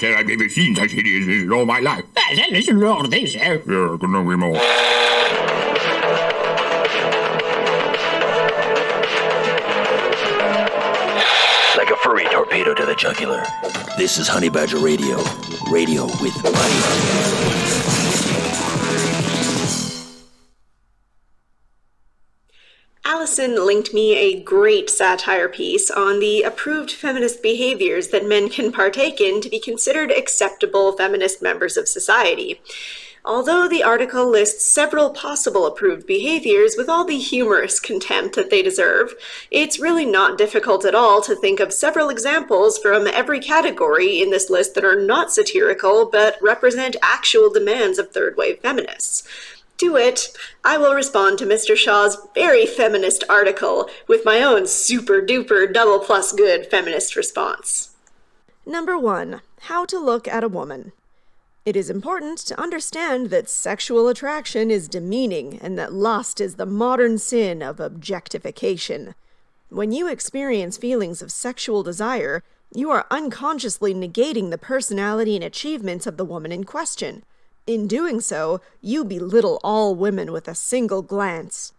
said I've never seen such idiots in all my life. That's a lot of things, sir. Yeah, couldn't agree more. Like a furry torpedo to the jugular. This is Honey Badger Radio. Radio with bite. Allison linked me a great satire piece on the approved feminist behaviors that men can partake in to be considered acceptable feminist members of society. Although the article lists several possible approved behaviors with all the humorous contempt that they deserve, it's really not difficult at all to think of several examples from every category in this list that are not satirical but represent actual demands of third-wave feminists. To it, I will respond to Mr. Shaw's very feminist article with my own super-duper double-plus-good feminist response. Number 1. How to look at a woman. It is important to understand that sexual attraction is demeaning and that lust is the modern sin of objectification. When you experience feelings of sexual desire, you are unconsciously negating the personality and achievements of the woman in question. In doing so, you belittle all women with a single glance.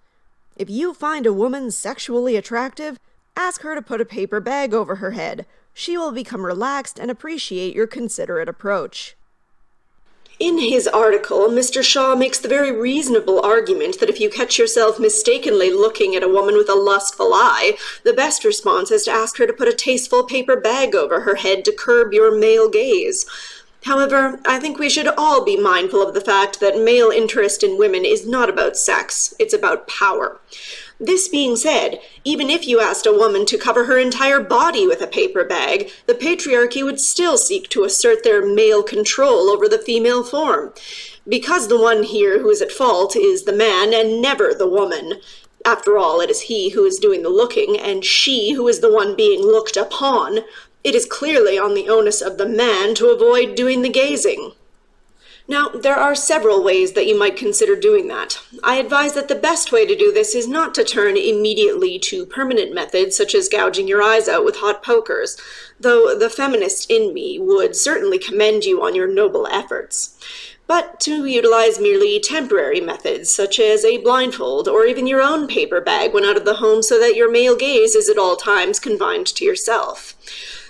If you find a woman sexually attractive, ask her to put a paper bag over her head. She will become relaxed and appreciate your considerate approach. In his article, Mr. Shaw makes the very reasonable argument that if you catch yourself mistakenly looking at a woman with a lustful eye, the best response is to ask her to put a tasteful paper bag over her head to curb your male gaze. However, I think we should all be mindful of the fact that male interest in women is not about sex, it's about power. This being said, even if you asked a woman to cover her entire body with a paper bag, the patriarchy would still seek to assert their male control over the female form. Because the one here who is at fault is the man and never the woman. After all, it is he who is doing the looking, and she who is the one being looked upon. It is clearly on the onus of the man to avoid doing the gazing. Now, there are several ways that you might consider doing that. I advise that the best way to do this is not to turn immediately to permanent methods such as gouging your eyes out with hot pokers, though the feminist in me would certainly commend you on your noble efforts. But to utilize merely temporary methods such as a blindfold or even your own paper bag when out of the home so that your male gaze is at all times confined to yourself.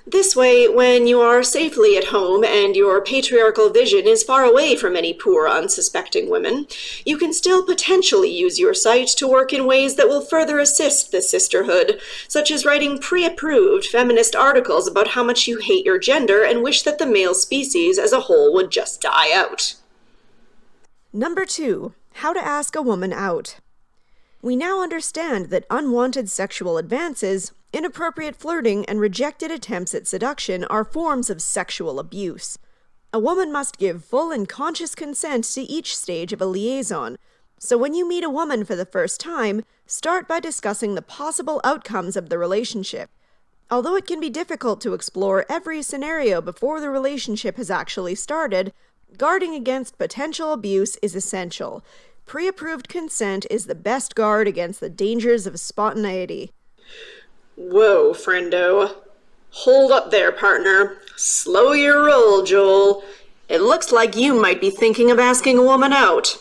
This way, when you are safely at home and your patriarchal vision is far away from any poor, unsuspecting women, you can still potentially use your sight to work in ways that will further assist the sisterhood, such as writing pre-approved feminist articles about how much you hate your gender and wish that the male species as a whole would just die out. Number 2. How to ask a woman out. We now understand that unwanted sexual advances, inappropriate flirting, and rejected attempts at seduction are forms of sexual abuse. A woman must give full and conscious consent to each stage of a liaison, so when you meet a woman for the first time, start by discussing the possible outcomes of the relationship. Although it can be difficult to explore every scenario before the relationship has actually started, guarding against potential abuse is essential. Pre-approved consent is the best guard against the dangers of spontaneity. Whoa, friendo. Hold up there, partner. Slow your roll, Joel. It looks like you might be thinking of asking a woman out.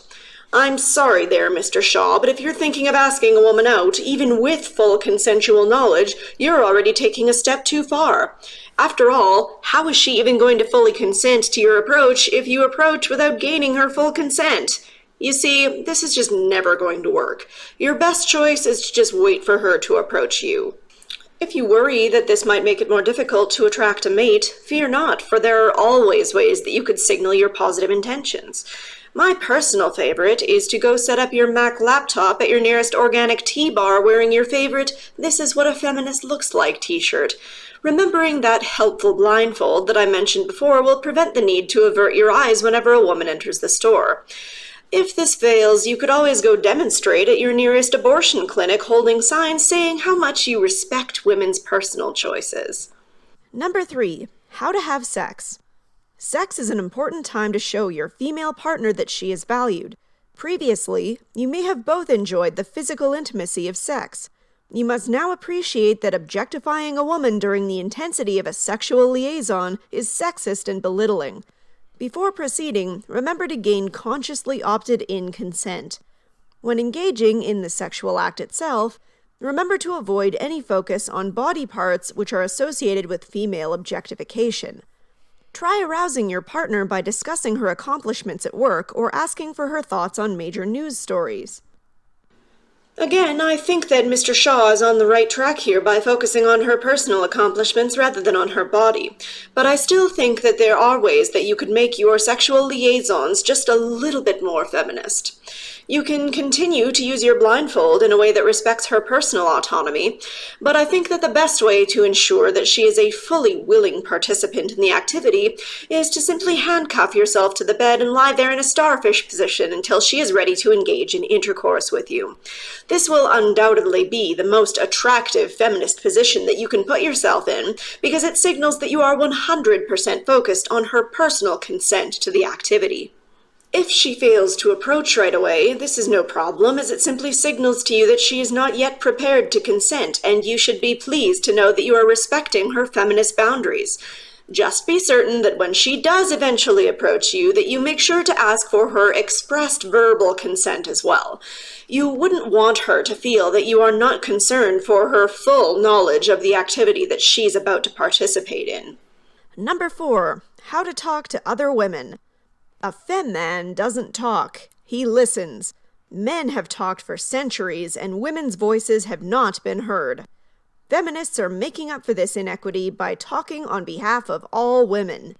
I'm sorry there, Mr. Shaw, but if you're thinking of asking a woman out, even with full consensual knowledge, you're already taking a step too far. After all, how is she even going to fully consent to your approach if you approach without gaining her full consent? You see, this is just never going to work. Your best choice is to just wait for her to approach you. If you worry that this might make it more difficult to attract a mate, fear not, for there are always ways that you could signal your positive intentions. My personal favorite is to go set up your Mac laptop at your nearest organic tea bar wearing your favorite "This is what a feminist looks like" t-shirt. Remembering that helpful blindfold that I mentioned before will prevent the need to avert your eyes whenever a woman enters the store. If this fails, you could always go demonstrate at your nearest abortion clinic holding signs saying how much you respect women's personal choices. Number 3. How to have sex. Sex is an important time to show your female partner that she is valued. Previously, you may have both enjoyed the physical intimacy of sex. You must now appreciate that objectifying a woman during the intensity of a sexual liaison is sexist and belittling. Before proceeding, remember to gain consciously opted-in consent. When engaging in the sexual act itself, remember to avoid any focus on body parts which are associated with female objectification. Try arousing your partner by discussing her accomplishments at work or asking for her thoughts on major news stories. Again, I think that Mr. Shaw is on the right track here by focusing on her personal accomplishments rather than on her body. But I still think that there are ways that you could make your sexual liaisons just a little bit more feminist. You can continue to use your blindfold in a way that respects her personal autonomy, but I think that the best way to ensure that she is a fully willing participant in the activity is to simply handcuff yourself to the bed and lie there in a starfish position until she is ready to engage in intercourse with you. This will undoubtedly be the most attractive feminist position that you can put yourself in, because it signals that you are 100% focused on her personal consent to the activity. If she fails to approach right away, this is no problem, as it simply signals to you that she is not yet prepared to consent, and you should be pleased to know that you are respecting her feminist boundaries. Just be certain that when she does eventually approach you, that you make sure to ask for her expressed verbal consent as well. You wouldn't want her to feel that you are not concerned for her full knowledge of the activity that she's about to participate in. Number 4. How to talk to other women. A femman doesn't talk, he listens. Men have talked for centuries, and women's voices have not been heard. Feminists are making up for this inequity by talking on behalf of all women.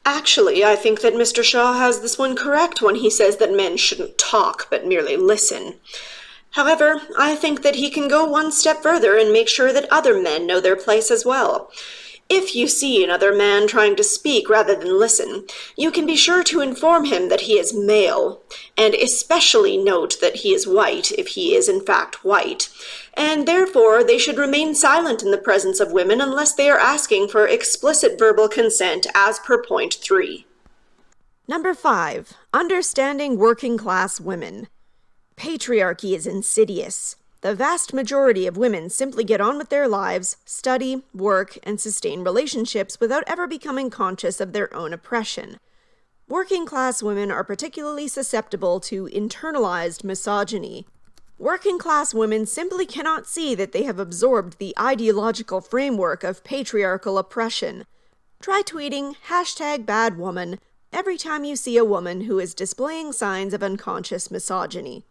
Actually, I think that Mr. Shaw has this one correct when he says that men shouldn't talk, but merely listen. However, I think that he can go one step further and make sure that other men know their place as well. If you see another man trying to speak rather than listen, you can be sure to inform him that he is male, and especially note that he is white if he is in fact white, and therefore they should remain silent in the presence of women unless they are asking for explicit verbal consent as per point 3. Number 5. Understanding working class women. Patriarchy is insidious. The vast majority of women simply get on with their lives, study, work, and sustain relationships without ever becoming conscious of their own oppression. Working-class women are particularly susceptible to internalized misogyny. Working-class women simply cannot see that they have absorbed the ideological framework of patriarchal oppression. Try tweeting #badwoman every time you see a woman who is displaying signs of unconscious misogyny.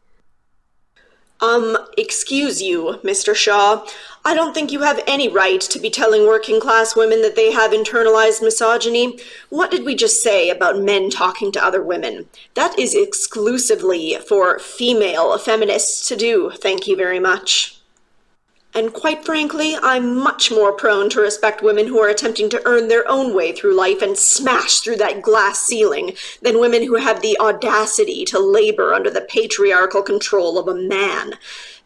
Excuse you, Mr. Shaw. I don't think you have any right to be telling working-class women that they have internalized misogyny. What did we just say about men talking to other women? That is exclusively for female feminists to do, thank you very much. And quite frankly, I'm much more prone to respect women who are attempting to earn their own way through life and smash through that glass ceiling than women who have the audacity to labor under the patriarchal control of a man.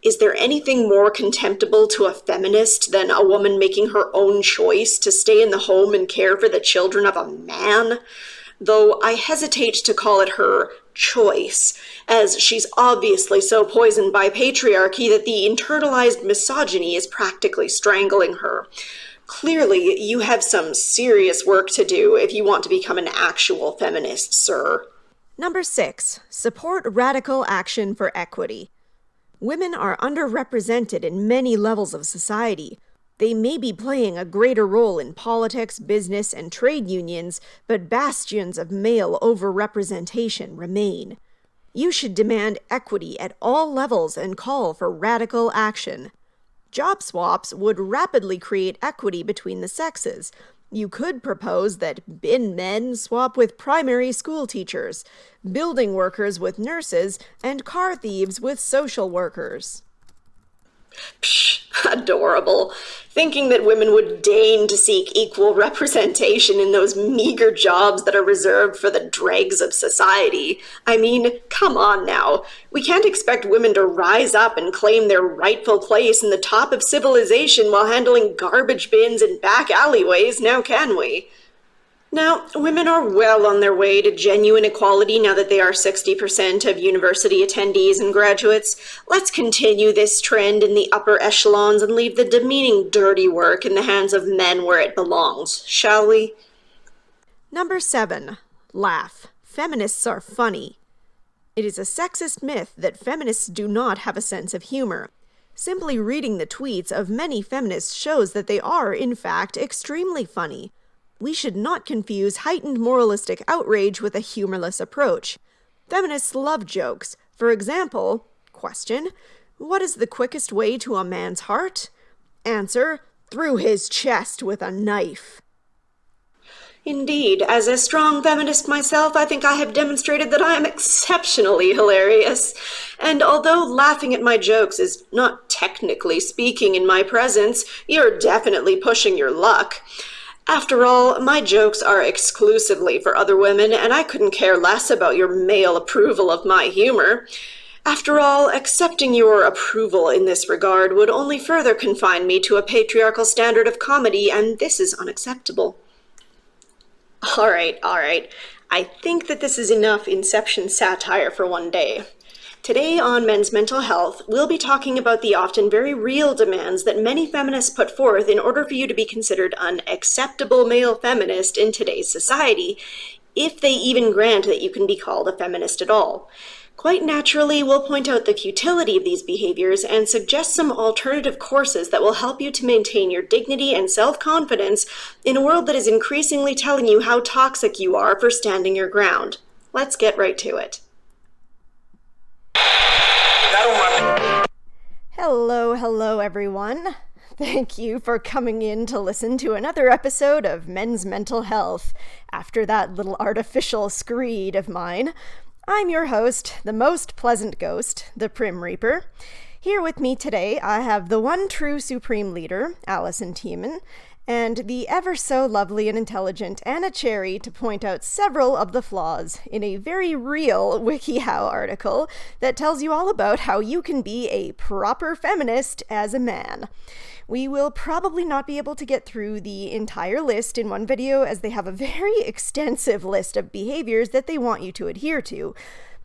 Is there anything more contemptible to a feminist than a woman making her own choice to stay in the home and care for the children of a man? Though I hesitate to call it her choice, as she's obviously so poisoned by patriarchy that the internalized misogyny is practically strangling her. Clearly, you have some serious work to do if you want to become an actual feminist, sir. Number 6. Support radical action for equity. Women are underrepresented in many levels of society. They may be playing a greater role in politics, business, and trade unions, but bastions of male overrepresentation remain. You should demand equity at all levels and call for radical action. Job swaps would rapidly create equity between the sexes. You could propose that bin men swap with primary school teachers, building workers with nurses, and car thieves with social workers. Psh, adorable. Thinking that women would deign to seek equal representation in those meager jobs that are reserved for the dregs of society. I mean, come on now. We can't expect women to rise up and claim their rightful place in the top of civilization while handling garbage bins in back alleyways, now can we? Now, women are well on their way to genuine equality now that they are 60% of university attendees and graduates. Let's continue this trend in the upper echelons and leave the demeaning dirty work in the hands of men where it belongs, shall we? Number 7. Laugh. Feminists are funny. It is a sexist myth that feminists do not have a sense of humor. Simply reading the tweets of many feminists shows that they are, in fact, extremely funny. We should not confuse heightened moralistic outrage with a humorless approach. Feminists love jokes. For example, question, what is the quickest way to a man's heart? Answer, through his chest with a knife. Indeed, as a strong feminist myself, I think I have demonstrated that I am exceptionally hilarious. And although laughing at my jokes is not technically speaking in my presence, you're definitely pushing your luck. After all, my jokes are exclusively for other women, and I couldn't care less about your male approval of my humor. After all, accepting your approval in this regard would only further confine me to a patriarchal standard of comedy, and this is unacceptable. All right. I think that this is enough Inception satire for one day. Today on Men's Mental Health, we'll be talking about the often very real demands that many feminists put forth in order for you to be considered an acceptable male feminist in today's society, if they even grant that you can be called a feminist at all. Quite naturally, we'll point out the futility of these behaviors and suggest some alternative courses that will help you to maintain your dignity and self-confidence in a world that is increasingly telling you how toxic you are for standing your ground. Let's get right to it. Hello everyone. Thank you for coming in to listen to another episode of Men's Mental Health. After that little artificial screed of mine, I'm your host, the most pleasant ghost, the Prim Reaper. Here with me today, I have the one true supreme leader, Allison Tiemann, and the ever so lovely and intelligent Anna Cherry to point out several of the flaws in a very real WikiHow article that tells you all about how you can be a proper feminist as a man. We will probably not be able to get through the entire list in one video, as they have a very extensive list of behaviors that they want you to adhere to.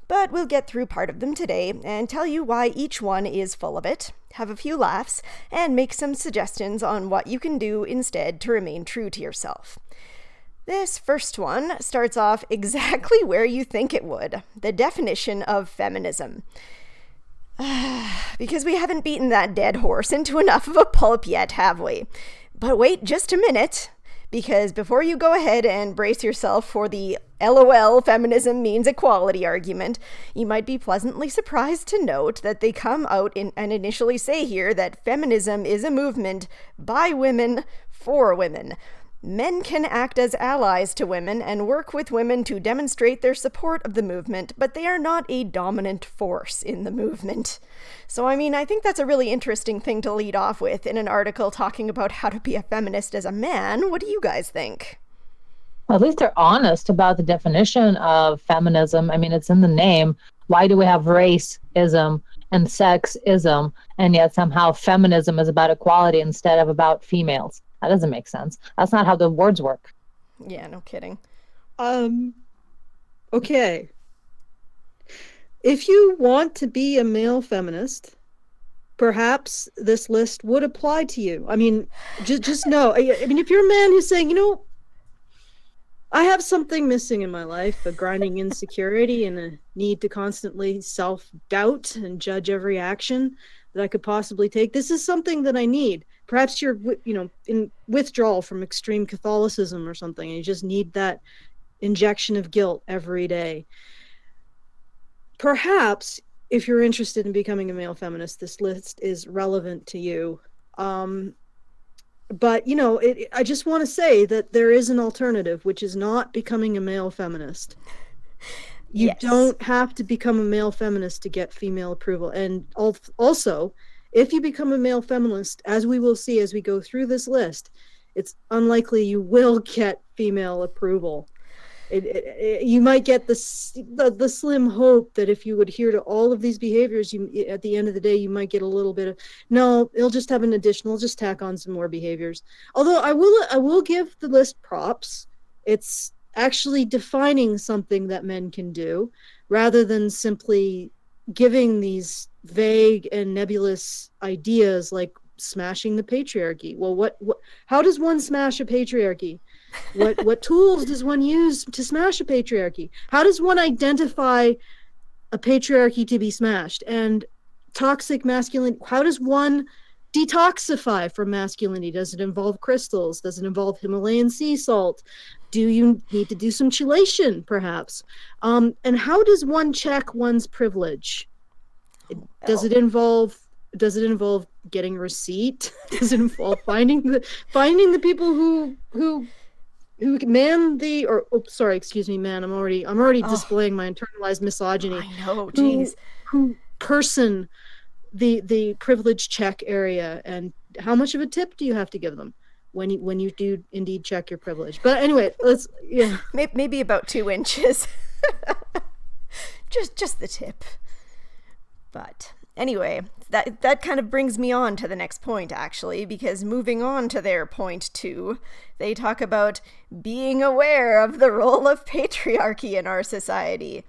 But we'll get through part of them today and tell you why each one is full of it, have a few laughs, and make some suggestions on what you can do instead to remain true to yourself. This first one starts off exactly where you think it would, the definition of feminism. Because we haven't beaten that dead horse into enough of a pulp yet, have we? But wait just a minute, because before you go ahead and brace yourself for the LOL feminism means equality argument, you might be pleasantly surprised to note that they come out and initially say here that feminism is a movement by women for women. Men can act as allies to women and work with women to demonstrate their support of the movement, but they are not a dominant force in the movement. So, I think that's a really interesting thing to lead off with in an article talking about how to be a feminist as a man. What do you guys think? Well, at least they're honest about the definition of feminism. It's in the name. Why do we have racism and sexism, and yet somehow feminism is about equality instead of about females? That doesn't make sense. That's not how the words work. Yeah, no kidding. Okay. If you want to be a male feminist, perhaps this list would apply to you. Just know. If you're a man who's saying, I have something missing in my life, a grinding insecurity and a need to constantly self-doubt and judge every action that I could possibly take. This is something that I need. Perhaps you're, in withdrawal from extreme Catholicism or something, and you just need that injection of guilt every day. Perhaps, if you're interested in becoming a male feminist, this list is relevant to you. But, I just want to say that there is an alternative, which is not becoming a male feminist. You Yes. don't have to become a male feminist to get female approval. And also, if you become a male feminist, as we will see as we go through this list, it's unlikely you will get female approval. You might get the slim hope that if you adhere to all of these behaviors, at the end of the day, you might get a little bit of, no, it'll just have an additional, just tack on some more behaviors. Although I will give the list props. It's actually defining something that men can do rather than simply giving these vague and nebulous ideas like smashing the patriarchy. Well, what how does one smash a patriarchy? What tools does one use to smash a patriarchy? How does one identify a patriarchy to be smashed? And toxic masculinity, how does one detoxify from masculinity? Does it involve crystals? Does it involve Himalayan sea salt? Do you need to do some chelation, perhaps? And how does one check one's privilege? Does it involve getting a receipt? Does it involve finding the people who man the, or sorry, excuse me, man, I'm already displaying my internalized misogyny. I know, geez. Who person the privilege check area, and how much of a tip do you have to give them when you do indeed check your privilege? But anyway, let's Maybe about 2 inches. just the tip. But anyway, that kind of brings me on to the next point, actually, because moving on to their point 2, they talk about being aware of the role of patriarchy in our society.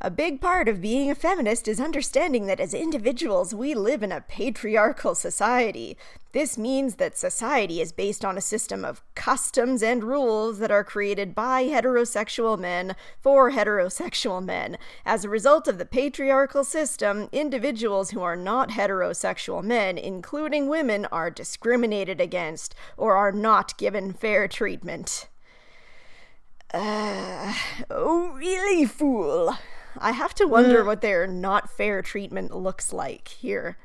A big part of being a feminist is understanding that as individuals, we live in a patriarchal society. This means that society is based on a system of customs and rules that are created by heterosexual men for heterosexual men. As a result of the patriarchal system, individuals who are not heterosexual men, including women, are discriminated against or are not given fair treatment. Oh, really, fool? I have to wonder what their not fair treatment looks like here.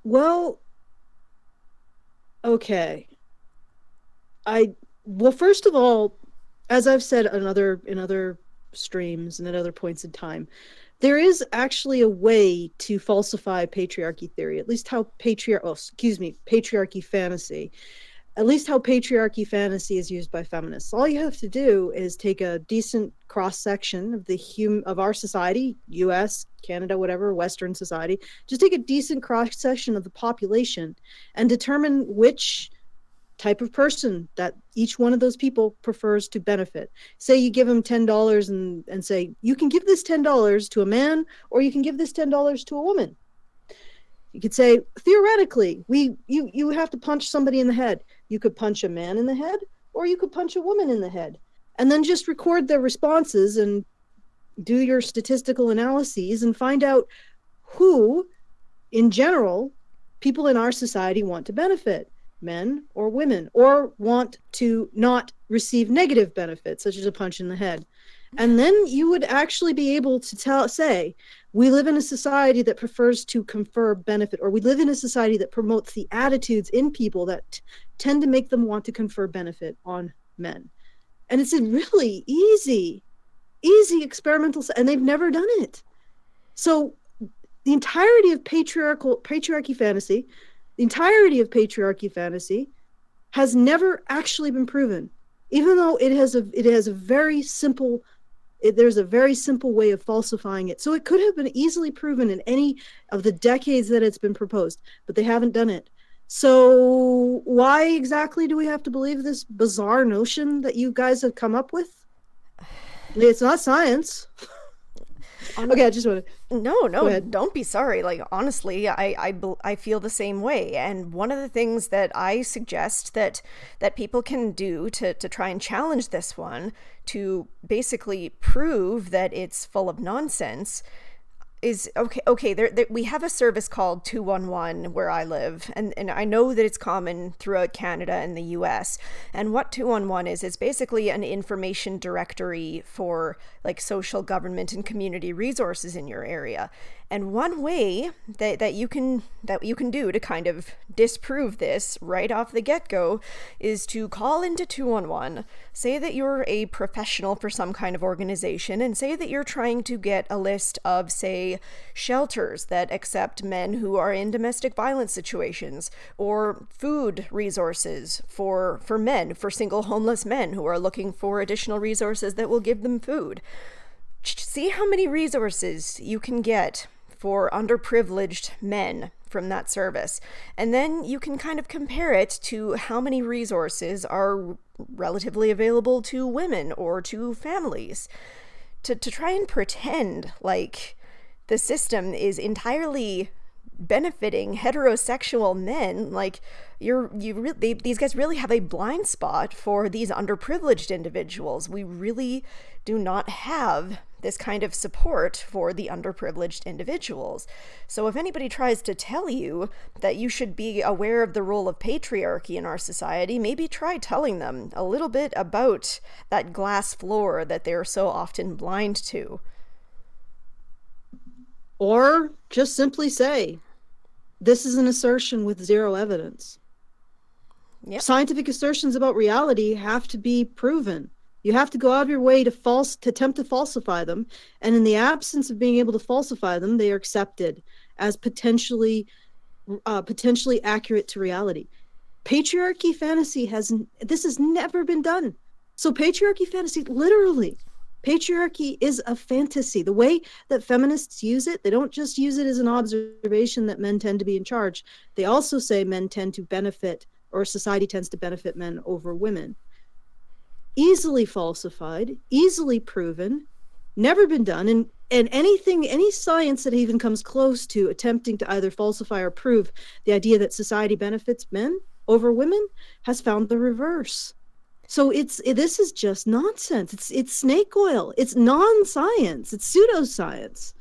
Well, okay. Well, first of all, as I've said in other streams and at other points in time, there is actually a way to falsify patriarchy theory, at least how patriarchy fantasy. At least how patriarchy fantasy is used by feminists. All you have to do is take a decent cross-section of our society, US, Canada, whatever, Western society, just take a decent cross-section of the population and determine which type of person that each one of those people prefers to benefit. Say you give them $10 and say, you can give this $10 to a man, or you can give this $10 to a woman. You could say, theoretically, you have to punch somebody in the head. You could punch a man in the head, or you could punch a woman in the head. And then just record their responses and do your statistical analyses and find out who, in general, people in our society want to benefit, men or women, or want to not receive negative benefits, such as a punch in the head. And then you would actually be able to say, we live in a society that prefers to confer benefit, or we live in a society that promotes the attitudes in people that tend to make them want to confer benefit on men. And it's a really easy experimental, and they've never done it. So the entirety of patriarchy fantasy has never actually been proven, even though it has a very simple. There's a very simple way of falsifying it. So it could have been easily proven in any of the decades that it's been proposed, but they haven't done it. So why exactly do we have to believe this bizarre notion that you guys have come up with? It's not science. Okay, I just want to... No, don't be sorry. Like, honestly, I feel the same way. And one of the things that I suggest that people can do to try and challenge this one, to basically prove that it's full of nonsense, is okay. We have a service called 211 where I live, and I know that it's common throughout Canada and the US. And what 211 is, it's basically an information directory for like social government and community resources in your area. And one way that you can do to kind of disprove this right off the get-go is to call into 211, say that you're a professional for some kind of organization, and say that you're trying to get a list of, say, shelters that accept men who are in domestic violence situations, or food resources for men, for single homeless men who are looking for additional resources that will give them food. See how many resources you can get for underprivileged men from that service. And then you can kind of compare it to how many resources are relatively available to women or to families. To try and pretend like the system is entirely benefiting heterosexual men, like these guys really have a blind spot for these underprivileged individuals. We really do not have this kind of support for the underprivileged individuals. So if anybody tries to tell you that you should be aware of the role of patriarchy in our society, maybe try telling them a little bit about that glass floor that they're so often blind to. Or just simply say, this is an assertion with zero evidence. Yep. Scientific assertions about reality have to be proven. You have to go out of your way to attempt to falsify them. And in the absence of being able to falsify them, they are accepted as potentially accurate to reality. Patriarchy fantasy has never been done. So patriarchy fantasy, literally, patriarchy is a fantasy. The way that feminists use it, they don't just use it as an observation that men tend to be in charge. They also say men tend to benefit, or society tends to benefit men over women. Easily falsified, easily proven, never been done. And any science that even comes close to attempting to either falsify or prove the idea that society benefits men over women has found the reverse. So this is just nonsense. It's snake oil. It's non-science. It's pseudoscience.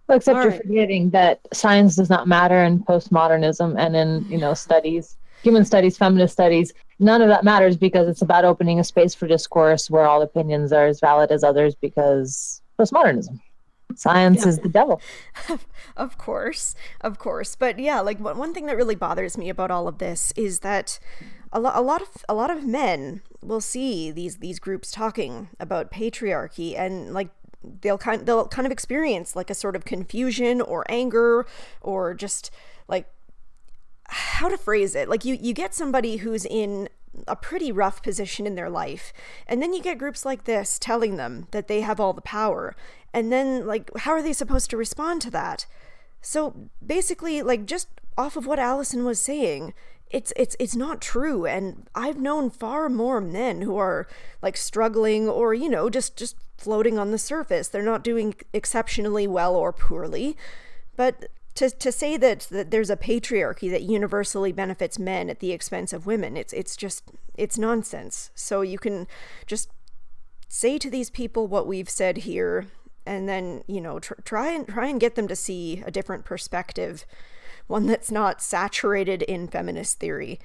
Well, except you're forgetting that science does not matter in postmodernism and in studies, human studies, feminist studies. None of that matters because it's about opening a space for discourse where all opinions are as valid as others, because postmodernism. Science is the devil. Of course. But yeah, like one thing that really bothers me about all of this is that a lot of men will see these groups talking about patriarchy, and like they'll kind of experience like a sort of confusion or anger, or just like, how to phrase it, like you get somebody who's in a pretty rough position in their life, and then you get groups like this telling them that they have all the power, and then like, how are they supposed to respond to that? So basically, like, just off of what Allison was saying, it's not true. And I've known far more men who are like struggling, or just floating on the surface. They're not doing exceptionally well or poorly, but to say that there's a patriarchy that universally benefits men at the expense of women, it's nonsense. So you can just say to these people what we've said here, and then try and get them to see a different perspective, one that's not saturated in feminist theory.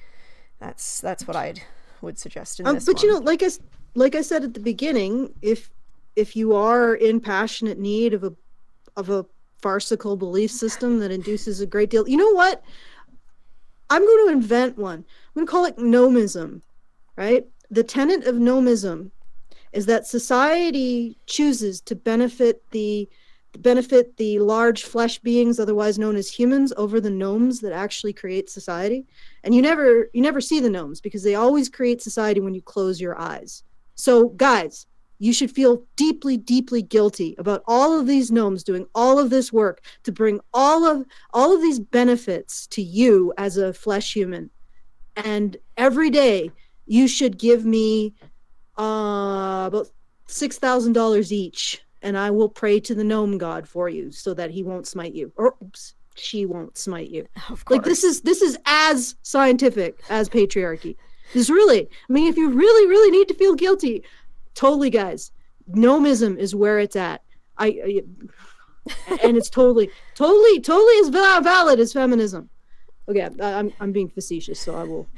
That's what I would suggest in this but one. like I said at the beginning, if you are in passionate need of a farcical belief system that induces a great deal, you know what? I'm going to invent one. I'm going to call it nomism, right? The tenet of nomism is that society chooses to benefit the large flesh beings, otherwise known as humans, over the gnomes that actually create society. And you never see the gnomes, because they always create society when you close your eyes. So guys, you should feel deeply, deeply guilty about all of these gnomes doing all of this work to bring all of these benefits to you as a flesh human. And every day you should give me about $6,000 each, and I will pray to the gnome god for you so that he won't smite you, or she won't smite you. Of course. Like, this is as scientific as patriarchy. This really, I mean, if you really, really need to feel guilty, totally, guys, gnomism is where it's at. And it's totally as valid as feminism. Okay, I'm being facetious, so I will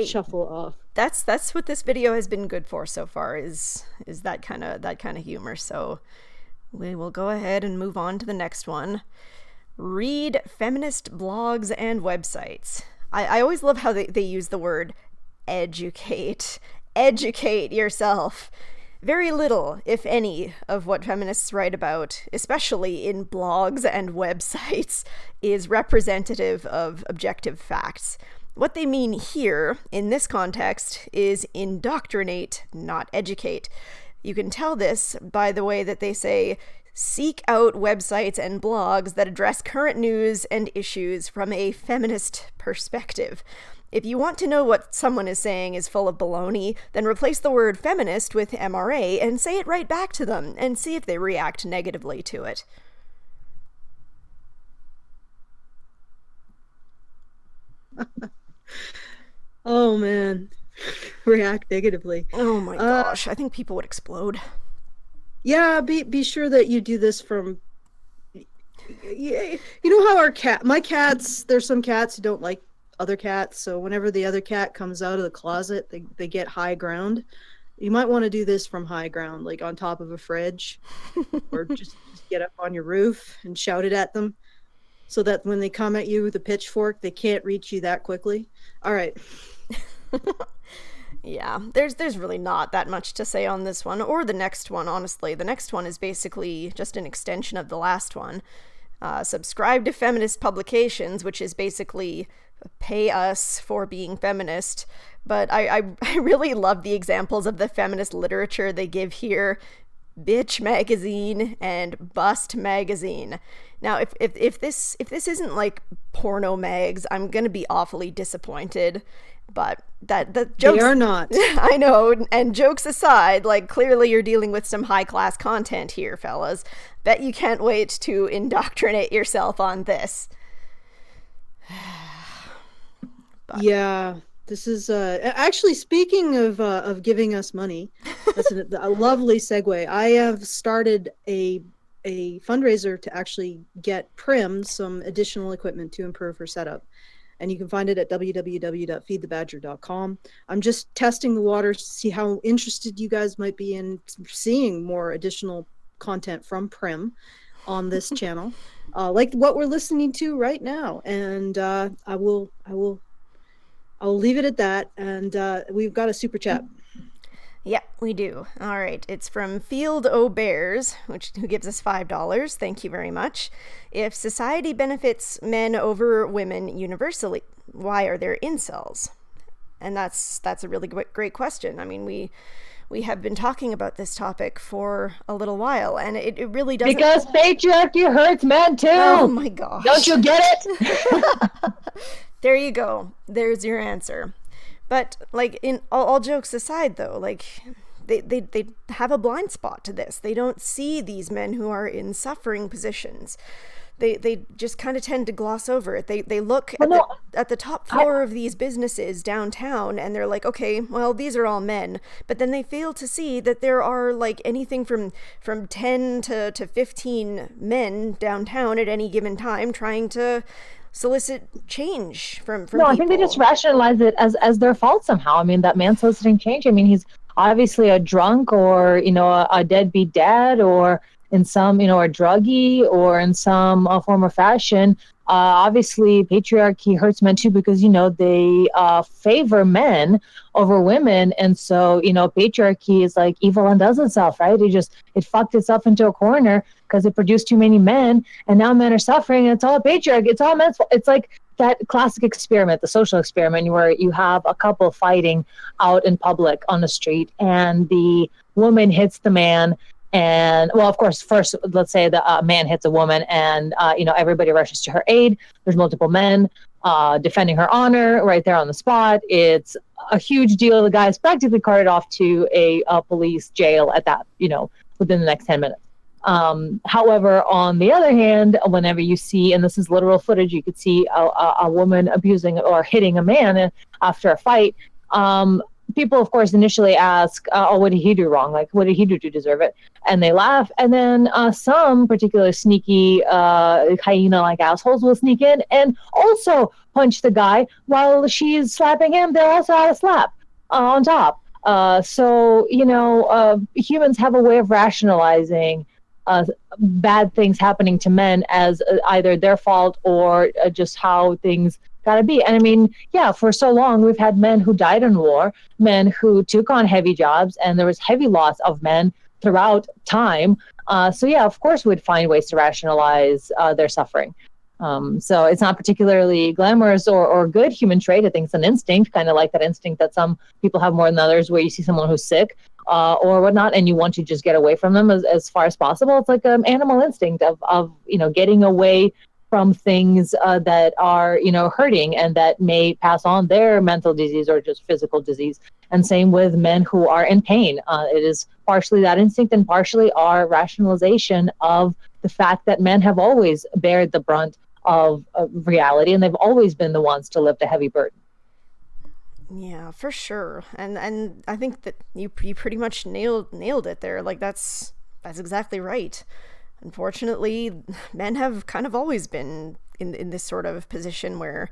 shuffle off. That's what this video has been good for so far, is that kind of humor. So we will go ahead and move on to the next one. Read feminist blogs and websites. I always love how they use the word educate. Educate yourself. Very little, if any, of what feminists write about, especially in blogs and websites, is representative of objective facts. What they mean here, in this context, is indoctrinate, not educate. You can tell this by the way that they say Seek out websites and blogs that address current news and issues from a feminist perspective. If you want to know what someone is saying is full of baloney, then replace the word feminist with MRA and say it right back to them and see if they react negatively to it. Oh man, react negatively. Oh my gosh, I think people would explode. Yeah, be sure that you do this from. You know how my cats. There's some cats who don't like other cats, so whenever the other cat comes out of the closet, they get high ground. You might want to do this from high ground, like on top of a fridge, or just get up on your roof and shout it at them, so that when they come at you with a pitchfork, they can't reach you that quickly. All right. Yeah, there's really not that much to say on this one, or the next one, honestly. The next one is basically just an extension of the last one. Subscribe to feminist publications, which is basically pay us for being feminist. But I really love the examples of the feminist literature they give here. Bitch Magazine and Bust Magazine. Now, if this isn't like porno mags, I'm gonna be awfully disappointed. But the jokes, they are not. I know, and jokes aside, like clearly you're dealing with some high class content here, fellas. Bet you can't wait to indoctrinate yourself on this. Yeah, this is actually, speaking of giving us money. That's a lovely segue. I have started a fundraiser to actually get Prim some additional equipment to improve her setup. And you can find it at www.feedthebadger.com. I'm just testing the waters to see how interested you guys might be in seeing more additional content from Prim on this channel, like what we're listening to right now. And I'll leave it at that. And we've got a super chat. Yeah, we do. All right. It's from Field O Bears, who gives us $5. Thank you very much. If society benefits men over women universally, why are there incels? And that's a really great question. I mean, we have been talking about this topic for a little while, and it really doesn't... Because patriarchy hurts men too! Oh my gosh. Don't you get it? There you go. There's your answer. But, like, in all jokes aside, though, like, they have a blind spot to this. They don't see these men who are in suffering positions. They just kind of tend to gloss over it. They look at the top floor of these businesses downtown, and they're like, okay, well, these are all men. But then they fail to see that there are, like, anything from 10 to 15 men downtown at any given time trying to solicit change from people. I think they just rationalize it as their fault somehow. I mean, that man soliciting change, I mean, he's obviously a drunk, or a deadbeat dad, or in some a druggie, or in some form or fashion. Obviously patriarchy hurts men too, because they favor men over women, and so patriarchy is like evil undoes itself, right? It fucked itself into a corner because it produced too many men, and now men are suffering, and it's all patriarchy. It's all men's fault. It's like that classic experiment, the social experiment, where you have a couple fighting out in public on the street, and the woman hits the man. And, well, of course, first, let's say the man hits a woman, and, everybody rushes to her aid. There's multiple men defending her honor right there on the spot. It's a huge deal. The guy's practically carted off to a police jail at that, within the next 10 minutes. However, on the other hand, whenever you see, and this is literal footage, you could see a woman abusing or hitting a man after a fight, people, of course, initially ask, what did he do wrong? Like, what did he do to deserve it? And they laugh. And then some particular sneaky hyena-like assholes will sneak in and also punch the guy while she's slapping him. They'll also add a slap on top. So, humans have a way of rationalizing bad things happening to men as either their fault or just how things gotta be. And I mean, yeah, for so long we've had men who died in war, men who took on heavy jobs, and there was heavy loss of men throughout time. So yeah, of course we'd find ways to rationalize their suffering. So it's not particularly glamorous or good human trait. I think it's an instinct, kind of like that instinct that some people have more than others, where you see someone who's sick. or whatnot, and you want to just get away from them as far as possible. It's like an animal instinct of getting away from things that are hurting and that may pass on their mental disease or just physical disease. And same with men who are in pain. It is partially that instinct and partially our rationalization of the fact that men have always bared the brunt of reality, and they've always been the ones to lift a heavy burden. Yeah, for sure. And I think that you pretty much nailed it there. Like that's exactly right. Unfortunately, men have kind of always been in this sort of position where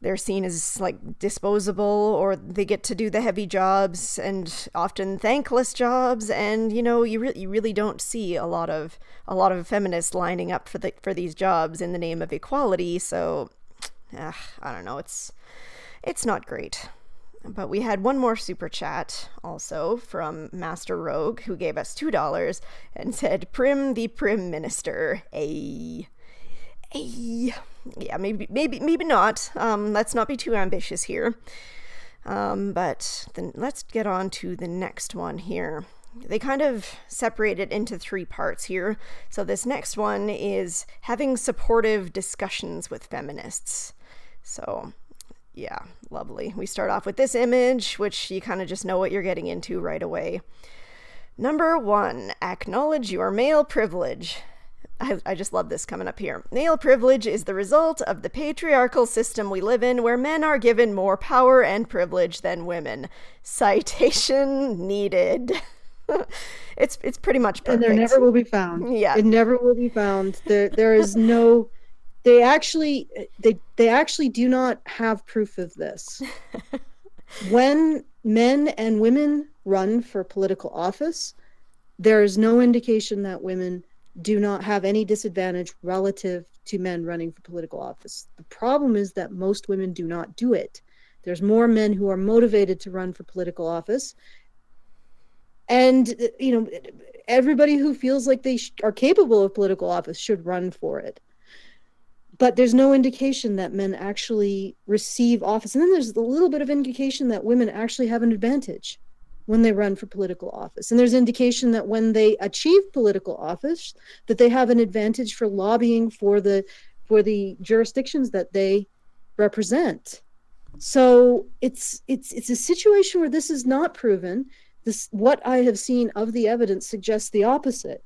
they're seen as like disposable, or they get to do the heavy jobs and often thankless jobs. And you really don't see a lot of feminists lining up for these jobs in the name of equality. So I don't know, it's not great. But we had one more super chat also from Master Rogue, who gave us $2 and said, "Prim the Prim Minister." Yeah, maybe not. Let's not be too ambitious here. But then let's get on to the next one here. They kind of separate it into 3 parts here. So this next one is having supportive discussions with feminists. So yeah, lovely. We start off with this image, which you kind of just know what you're getting into right away. Number 1, acknowledge your male privilege. I just love this coming up here. Male privilege is the result of the patriarchal system we live in, where men are given more power and privilege than women. Citation needed. It's pretty much perfect. And there never will be found. Yeah. It never will be found. There is no... They actually do not have proof of this. When men and women run for political office, there is no indication that women do not have any disadvantage relative to men running for political office. The problem is that most women do not do it. There's more men who are motivated to run for political office. And, everybody who feels like they are capable of political office should run for it. But there's no indication that men actually receive office. And then there's a little bit of indication that women actually have an advantage when they run for political office. And there's indication that when they achieve political office, that they have an advantage for lobbying for the jurisdictions that they represent. So it's a situation where this is not proven. What I have seen of the evidence suggests the opposite.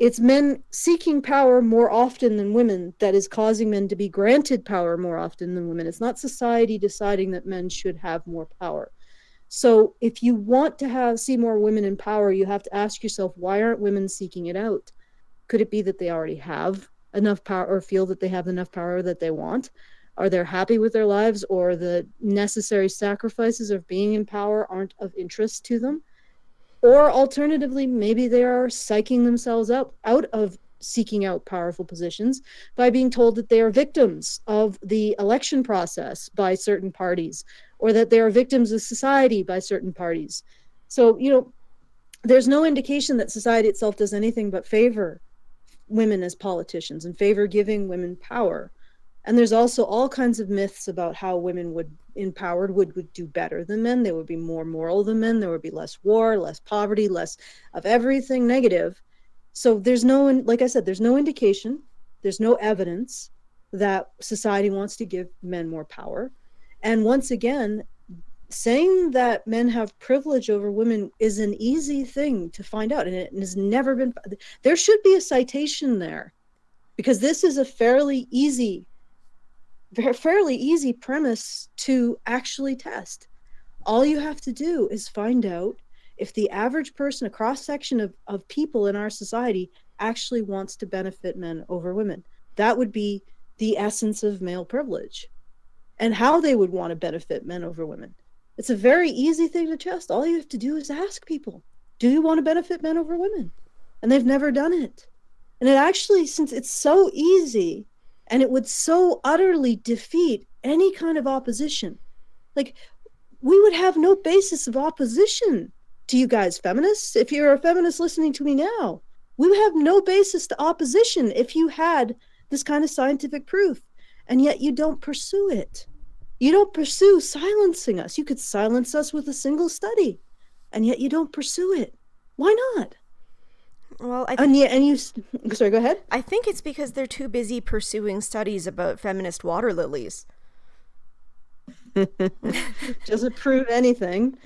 It's men seeking power more often than women that is causing men to be granted power more often than women. It's not society deciding that men should have more power. So if you want to see more women in power, you have to ask yourself, why aren't women seeking it out? Could it be that they already have enough power, or feel that they have enough power that they want? Are they happy with their lives, or the necessary sacrifices of being in power aren't of interest to them? Or alternatively, maybe they are psyching themselves out of seeking out powerful positions by being told that they are victims of the election process by certain parties, or that they are victims of society by certain parties. So, there's no indication that society itself does anything but favor women as politicians and favor giving women power. And there's also all kinds of myths about how women empowered would do better than men. They would be more moral than men. There would be less war, less poverty, less of everything negative. So there's like I said, there's no indication, there's no evidence that society wants to give men more power. And once again, saying that men have privilege over women is an easy thing to find out. And it has never been, there should be a citation there, because this is a fairly easy premise to actually test. All you have to do is find out if the average person, a cross-section of people in our society, actually wants to benefit men over women. That would be the essence of male privilege, and how they would want to benefit men over women. It's a very easy thing to test. All you have to do is ask people, do you want to benefit men over women? And they've never done it. And it actually, since it's so easy, and it would so utterly defeat any kind of opposition. Like, we would have no basis of opposition to you guys feminists. If you're a feminist listening to me now, we would have no basis to opposition if you had this kind of scientific proof. And yet you don't pursue it. You don't pursue silencing us. You could silence us with a single study. and yet you don't pursue it. Why not? Well, sorry, go ahead. I think it's because they're too busy pursuing studies about feminist water lilies. Doesn't prove anything.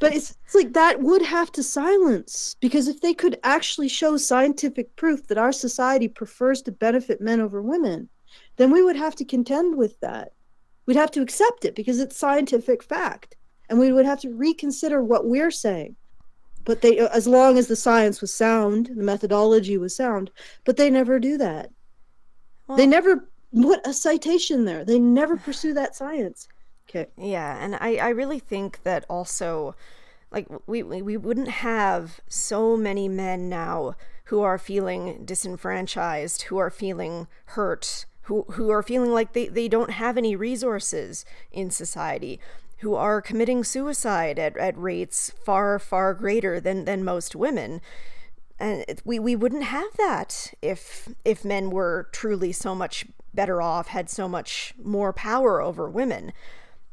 But it's like that would have to silence, because if they could actually show scientific proof that our society prefers to benefit men over women, then we would have to contend with that. We'd have to accept it because it's scientific fact, and we would have to reconsider what we're saying. But they, as long as the science was sound, the methodology was sound, but they never do that. Well, they never put a citation there. They never pursue that science. Okay. Yeah, and I really think that also, like, we wouldn't have so many men now who are feeling disenfranchised, who are feeling hurt, who are feeling like they don't have any resources in society, who are committing suicide at rates far, far greater than most women. And we wouldn't have that if men were truly so much better off, had so much more power over women.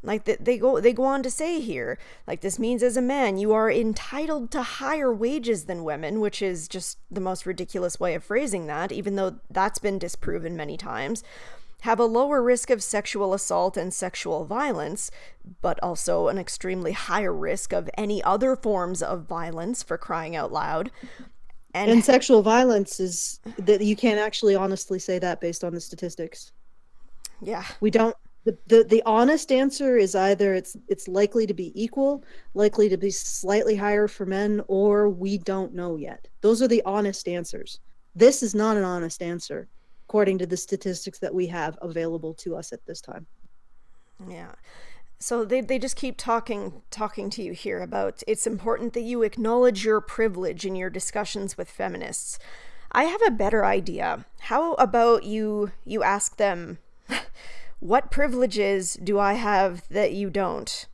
Like they go on to say here, like, this means as a man you are entitled to higher wages than women, which is just the most ridiculous way of phrasing that, even though that's been disproven many times. Have a lower risk of sexual assault and sexual violence, but also an extremely higher risk of any other forms of violence, for crying out loud. And sexual violence is that you can't actually honestly say that based on the statistics. Yeah. We don't. The honest answer is either it's likely to be equal, likely to be slightly higher for men, or we don't know yet. Those are the honest answers. This is not an honest answer, according to the statistics that we have available to us at this time. Yeah. So they just keep talking to you here about it's important that you acknowledge your privilege in your discussions with feminists. I have a better idea. How about you ask them, what privileges do I have that you don't?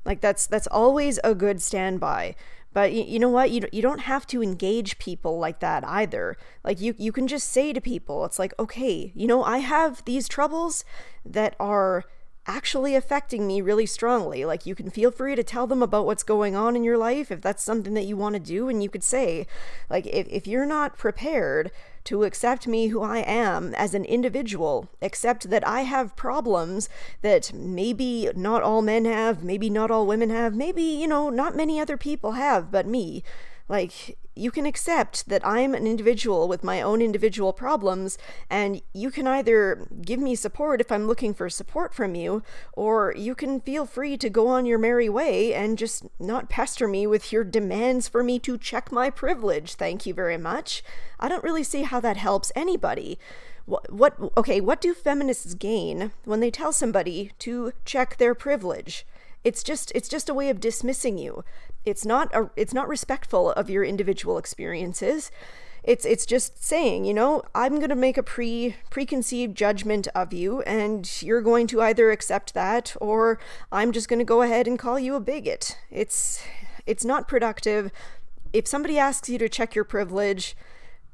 Like, that's always a good standby. But you know what? You don't have to engage people like that either. Like, you can just say to people, it's like, okay, I have these troubles that are actually affecting me really strongly. Like, you can feel free to tell them about what's going on in your life if that's something that you want to do. And you could say, like, if you're not prepared to accept me who I am as an individual, accept that I have problems that maybe not all men have, maybe not all women have, maybe, not many other people have but me. Like, you can accept that I'm an individual with my own individual problems, and you can either give me support if I'm looking for support from you, or you can feel free to go on your merry way and just not pester me with your demands for me to check my privilege. Thank you very much. I don't really see how that helps anybody. What do feminists gain when they tell somebody to check their privilege? It's just a way of dismissing you. It's not respectful of your individual experiences. It's just saying, I'm going to make a preconceived judgment of you, and you're going to either accept that, or I'm just going to go ahead and call you a bigot. It's not productive. If somebody asks you to check your privilege,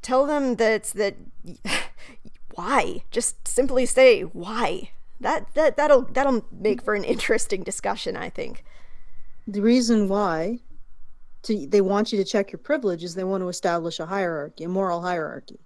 tell them that why? Just simply say why. That'll make for an interesting discussion, I think. The reason why they want you to check your privilege is they want to establish a hierarchy, a moral hierarchy.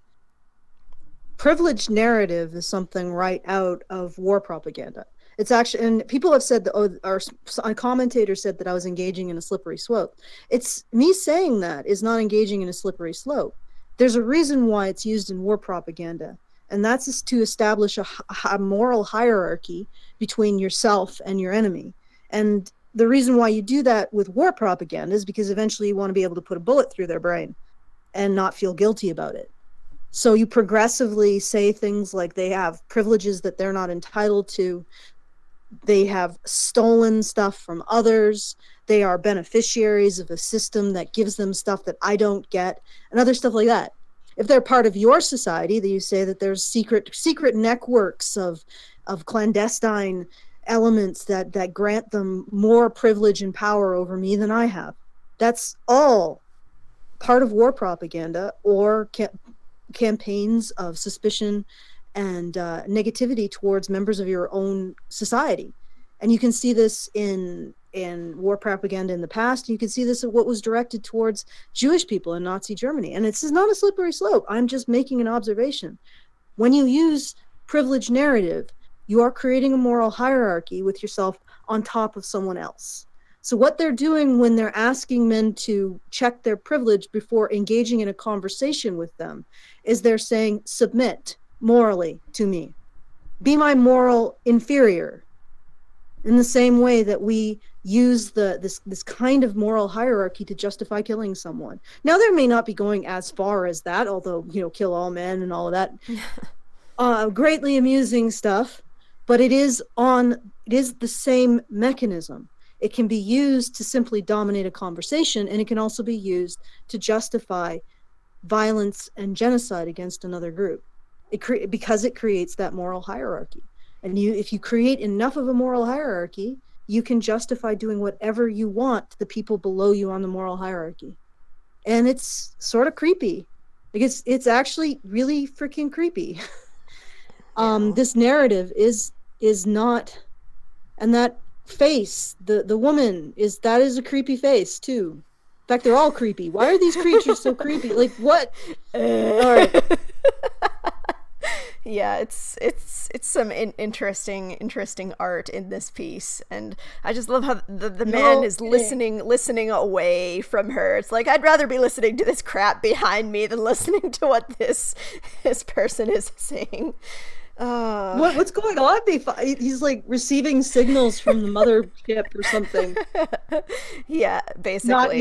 Privilege narrative is something right out of war propaganda. It's actually, and people have said that, a commentator said that I was engaging in a slippery slope. It's me saying that is not engaging in a slippery slope. There's a reason why it's used in war propaganda. And that's to establish a moral hierarchy between yourself and your enemy. And the reason why you do that with war propaganda is because eventually you want to be able to put a bullet through their brain and not feel guilty about it. So you progressively say things like they have privileges that they're not entitled to. They have stolen stuff from others. They are beneficiaries of a system that gives them stuff that I don't get, and other stuff like that. If they're part of your society, that you say that there's secret networks of clandestine elements that grant them more privilege and power over me than I have. That's all part of war propaganda or campaigns of suspicion and negativity towards members of your own society. And you can see this in in war propaganda in the past. You can see this at what was directed towards Jewish people in Nazi Germany. And this is not a slippery slope. I'm just making an observation. When you use privilege narrative, you are creating a moral hierarchy with yourself on top of someone else. So what they're doing when they're asking men to check their privilege before engaging in a conversation with them is they're saying, submit morally to me. Be my moral inferior. In the same way that we use this kind of moral hierarchy to justify killing someone. Now, there may not be going as far as that, although, kill all men and all of that. Greatly amusing stuff, but it is the same mechanism. It can be used to simply dominate a conversation, and it can also be used to justify violence and genocide against another group. Because it creates that moral hierarchy. And if you create enough of a moral hierarchy, you can justify doing whatever you want to the people below you on the moral hierarchy. And it's sort of creepy. It's actually really freaking creepy. This narrative is not, and that face, the woman is a creepy face too. In fact, they're all creepy. Why are these creatures so creepy? Like, what? All right. Yeah, it's some interesting art in this piece, and I just love how the man is listening away from her. It's like, I'd rather be listening to this crap behind me than listening to what this person is saying. What's going on? He's like receiving signals from the mothership or something. Yeah, basically.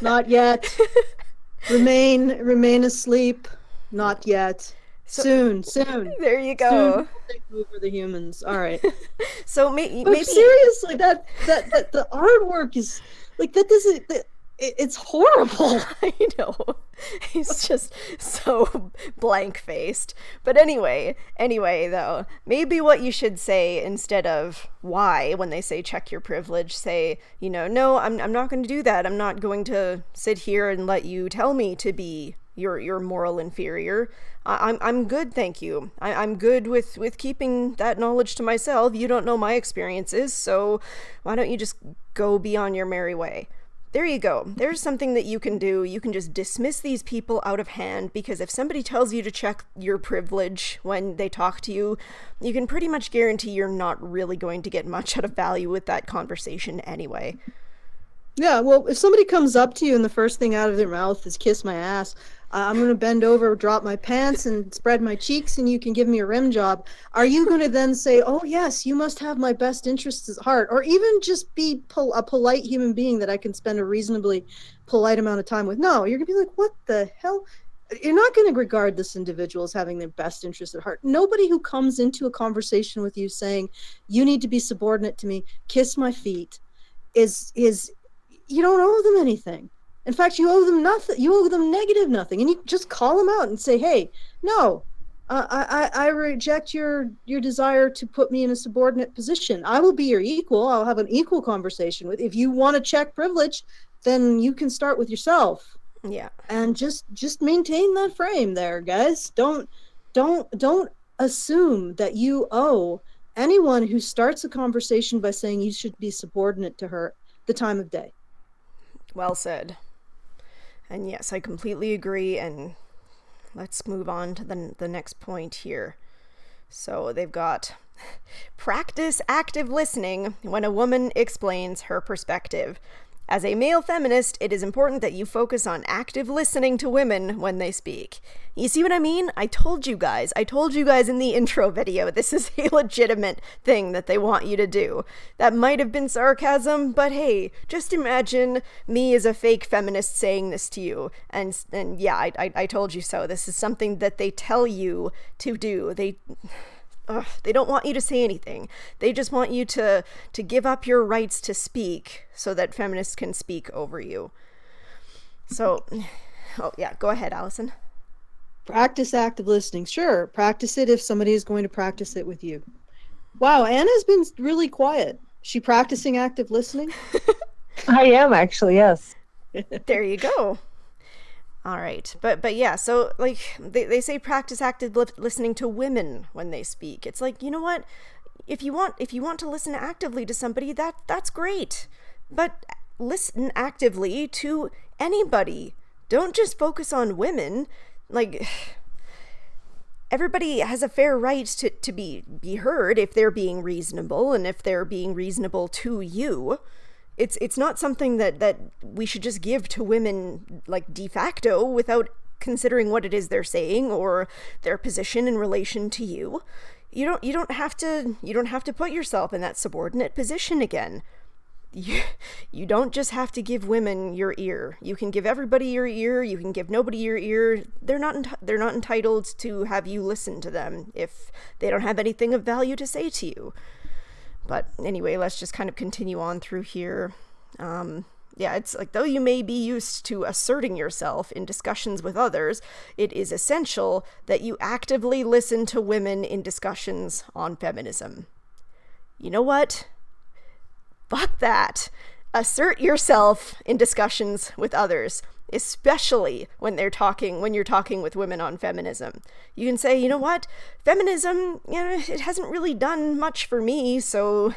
Not yet. Remain asleep. Not yet. Soon. There you go. Soon take over the humans. All right. So maybe seriously, that the artwork is like that. It's horrible. I know. He's just so blank-faced. But anyway, though, maybe what you should say instead of why, when they say check your privilege, say, no, I'm not going to do that. I'm not going to sit here and let you tell me to be your moral inferior. I'm good, thank you. I'm good with keeping that knowledge to myself. You don't know my experiences, so why don't you just go be on your merry way? There you go. There's something that you can do. You can just dismiss these people out of hand, because if somebody tells you to check your privilege when they talk to you, you can pretty much guarantee you're not really going to get much out of value with that conversation anyway. Yeah, well, if somebody comes up to you and the first thing out of their mouth is kiss my ass, I'm going to bend over, drop my pants, and spread my cheeks, and you can give me a rim job. Are you going to then say, oh, yes, you must have my best interests at heart, or even just be a polite human being that I can spend a reasonably polite amount of time with? No, you're going to be like, what the hell? You're not going to regard this individual as having their best interest at heart. Nobody who comes into a conversation with you saying, you need to be subordinate to me, kiss my feet, is you don't owe them anything. In fact, you owe them nothing. You owe them negative nothing. And you just call them out and say, hey, no, I reject your desire to put me in a subordinate position. I will be your equal. I'll have an equal conversation with. If you want to check privilege, then you can start with yourself. Yeah. And just maintain that frame there, guys. Don't assume that you owe anyone who starts a conversation by saying you should be subordinate to her the time of day. Well said. And yes, I completely agree, and let's move on to the next point here. So they've got practice active listening when a woman explains her perspective. As a male feminist, it is important that you focus on active listening to women when they speak. You see what I mean? I told you guys in the intro video, this is a legitimate thing that they want you to do. That might have been sarcasm, but hey, just imagine me as a fake feminist saying this to you. And yeah, I told you so. This is something that they tell you to do. They don't want you to say anything. They just want you to give up your rights to speak so that feminists can speak over you. So, go ahead, Allison. Practice active listening. Sure, practice it if somebody is going to practice it with you. Wow, Anna's been really quiet. She practicing active listening? I am actually, yes. There you go. All right. But yeah, so like they say practice active listening to women when they speak. It's like, you know what? if you want to listen actively to somebody, that's great. But listen actively to anybody. Don't just focus on women. Like, everybody has a fair right to be heard if they're being reasonable, and if they're being reasonable to you. It's not something that we should just give to women, like, de facto, without considering what it is they're saying or their position in relation to you. You don't have to put yourself in that subordinate position again. You don't just have to give women your ear. You can give everybody your ear. You can give nobody your ear. They're not entitled to have you listen to them if they don't have anything of value to say to you. But anyway, let's just kind of continue on through here. Yeah, it's like, though you may be used to asserting yourself in discussions with others, it is essential that you actively listen to women in discussions on feminism. You know what? Fuck that. Assert yourself in discussions with others, especially when you're talking with women on feminism. You can say, you know what? Feminism, it hasn't really done much for me, so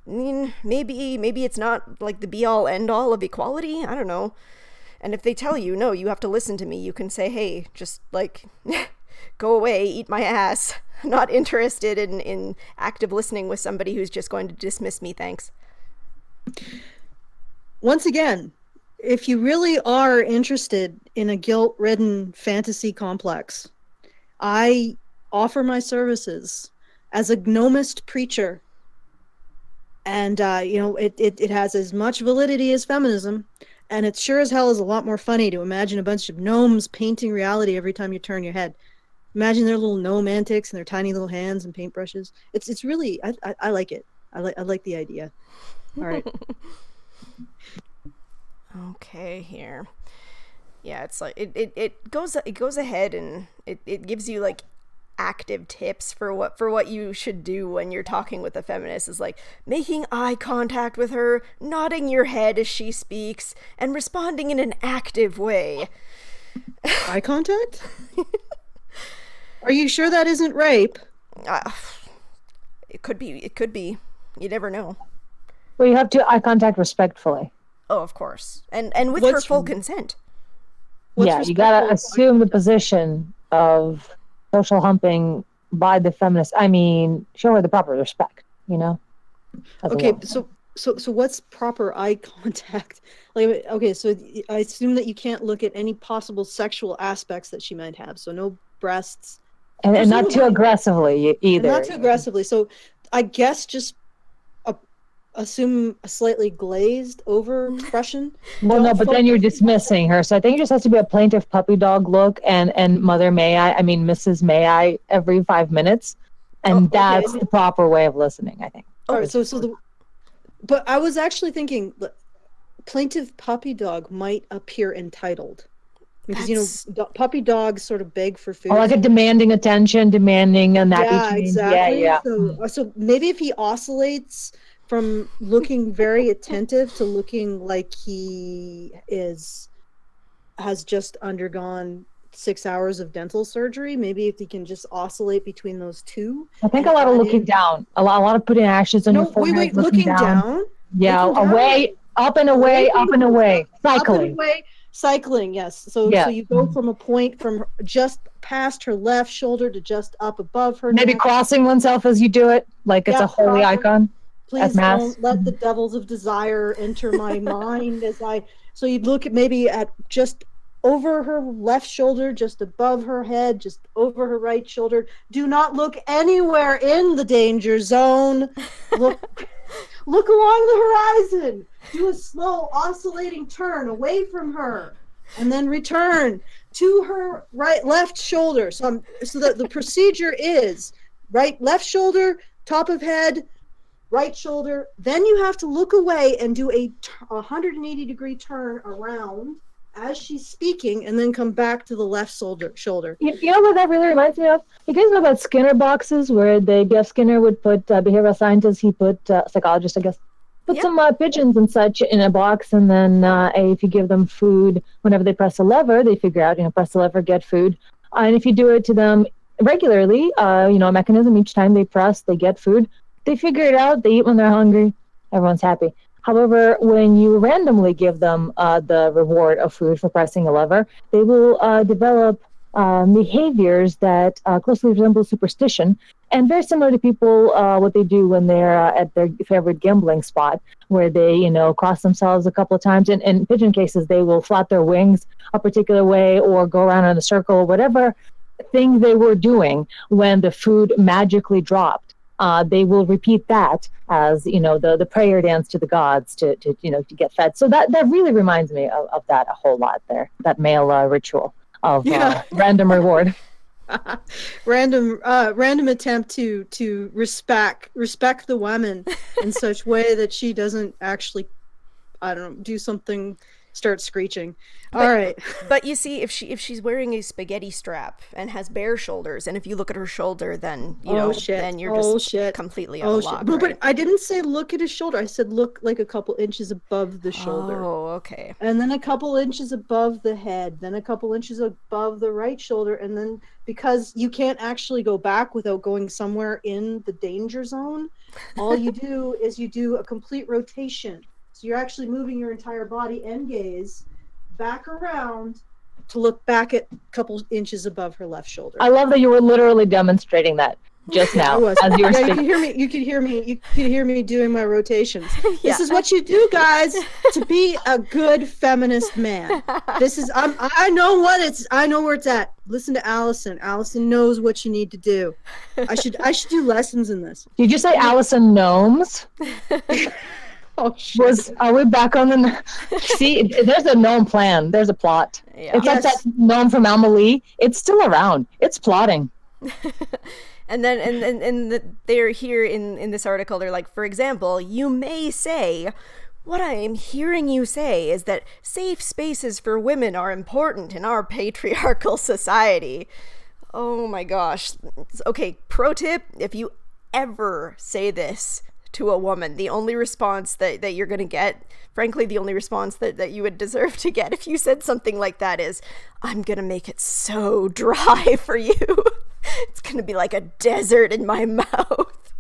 maybe it's not like the be all end all of equality. I don't know. And if they tell you, no, you have to listen to me, you can say, hey, just like go away, eat my ass. I'm not interested in active listening with somebody who's just going to dismiss me, thanks. Once again, if you really are interested in a guilt-ridden fantasy complex, I offer my services as a gnomist preacher. And, it has as much validity as feminism. And it sure as hell is a lot more funny to imagine a bunch of gnomes painting reality every time you turn your head. Imagine their little gnome antics and their tiny little hands and paintbrushes. It's really, I like it. I like the idea. All right. Okay, here. Yeah, it's like it goes ahead and it gives you like active tips for what you should do when you're talking with a feminist. Is like making eye contact with her, nodding your head as she speaks, and responding in an active way. Eye contact? Are you sure that isn't rape? It could be. You never know. Well, you have to eye contact respectfully. Oh, of course. And with her full consent. Yeah, you gotta assume the position of social humping by the feminist. I mean, show her the proper respect, Okay, so what's proper eye contact? Like, okay, so I assume that you can't look at any possible sexual aspects that she might have. So no breasts. And not too aggressively either. Not too aggressively. So I guess just assume a slightly glazed over expression. Well, no, but then you're dismissing her. So I think it just has to be a plaintive puppy dog look and Mother Mrs. May I every 5 minutes. And that's the proper way of listening, I think. All right, but I was actually thinking plaintive puppy dog might appear entitled. Because, puppy dogs sort of beg for food. Or like a demanding attention, demanding a nappy change. Exactly. Yeah. So maybe if he oscillates from looking very attentive to looking like he has just undergone 6 hours of dental surgery, maybe if he can just oscillate between those two. I think a lot of looking down, a lot of putting ashes on your forehead. Wait, looking down? Yeah, away, up and away, up and away. Cycling. Up and away. Cycling, yes. So you go from a point from just past her left shoulder to just up above her Maybe neck. Crossing oneself as you do it, like it's a holy icon. Please don't let the devils of desire enter my mind so you'd look at maybe at just over her left shoulder, just above her head, just over her right shoulder. Do not look anywhere in the danger zone. Look along the horizon. Do a slow oscillating turn away from her and then return to her left shoulder. So that the procedure is left shoulder, top of head, right shoulder. Then you have to look away and do a 180-degree turn around as she's speaking, and then come back to the left shoulder. You know what that really reminds me of? You guys know about Skinner boxes, where B.F. Skinner would put behavioral scientists, he put psychologists, I guess, put some pigeons and such in a box, and then if you give them food, whenever they press a lever, they figure out, press the lever, get food. And if you do it to them regularly, a mechanism, each time they press, they get food, They figure it out. They eat when they're hungry. Everyone's happy. However, when you randomly give them the reward of food for pressing a lever, they will develop behaviors that closely resemble superstition, and very similar to people what they do when they're at their favorite gambling spot, where they cross themselves a couple of times. And in pigeon cases, they will flap their wings a particular way or go around in a circle, or whatever thing they were doing when the food magically dropped. They will repeat that as the prayer dance to the gods to get fed. So that really reminds me of that a whole lot there. That male ritual of random reward. Random attempt to respect the woman in such way that she doesn't actually, I don't know, do something, start screeching. All right. But you see, if she's wearing a spaghetti strap and has bare shoulders, and if you look at her shoulder, then then you're just completely out of luck. Right? But I didn't say look at his shoulder. I said look like a couple inches above the shoulder. Oh, okay. And then a couple inches above the head, then a couple inches above the right shoulder, and then because you can't actually go back without going somewhere in the danger zone, all you do is you do a complete rotation. So you're actually moving your entire body and gaze back around to look back at a couple inches above her left shoulder. I love that you were literally demonstrating that just now as you were speaking. You could hear me doing my rotations. This is what you do, guys, to be a good feminist man. This is I know where it's at. Listen to Allison. Allison knows what you need to do. I should do lessons in this. Did you say Allison Gnomes? Oh, shit. Are we back on the... See, there's a gnome plan. There's a plot. Yeah. It's like that gnome from Amelie. It's still around. It's plotting. And then they're here in this article. They're like, for example, you may say, what I am hearing you say is that safe spaces for women are important in our patriarchal society. Oh my gosh. Okay, pro tip, if you ever say this to a woman, the only response that you're going to get, frankly, the only response that you would deserve to get if you said something like that is, I'm going to make it so dry for you. It's going to be like a desert in my mouth.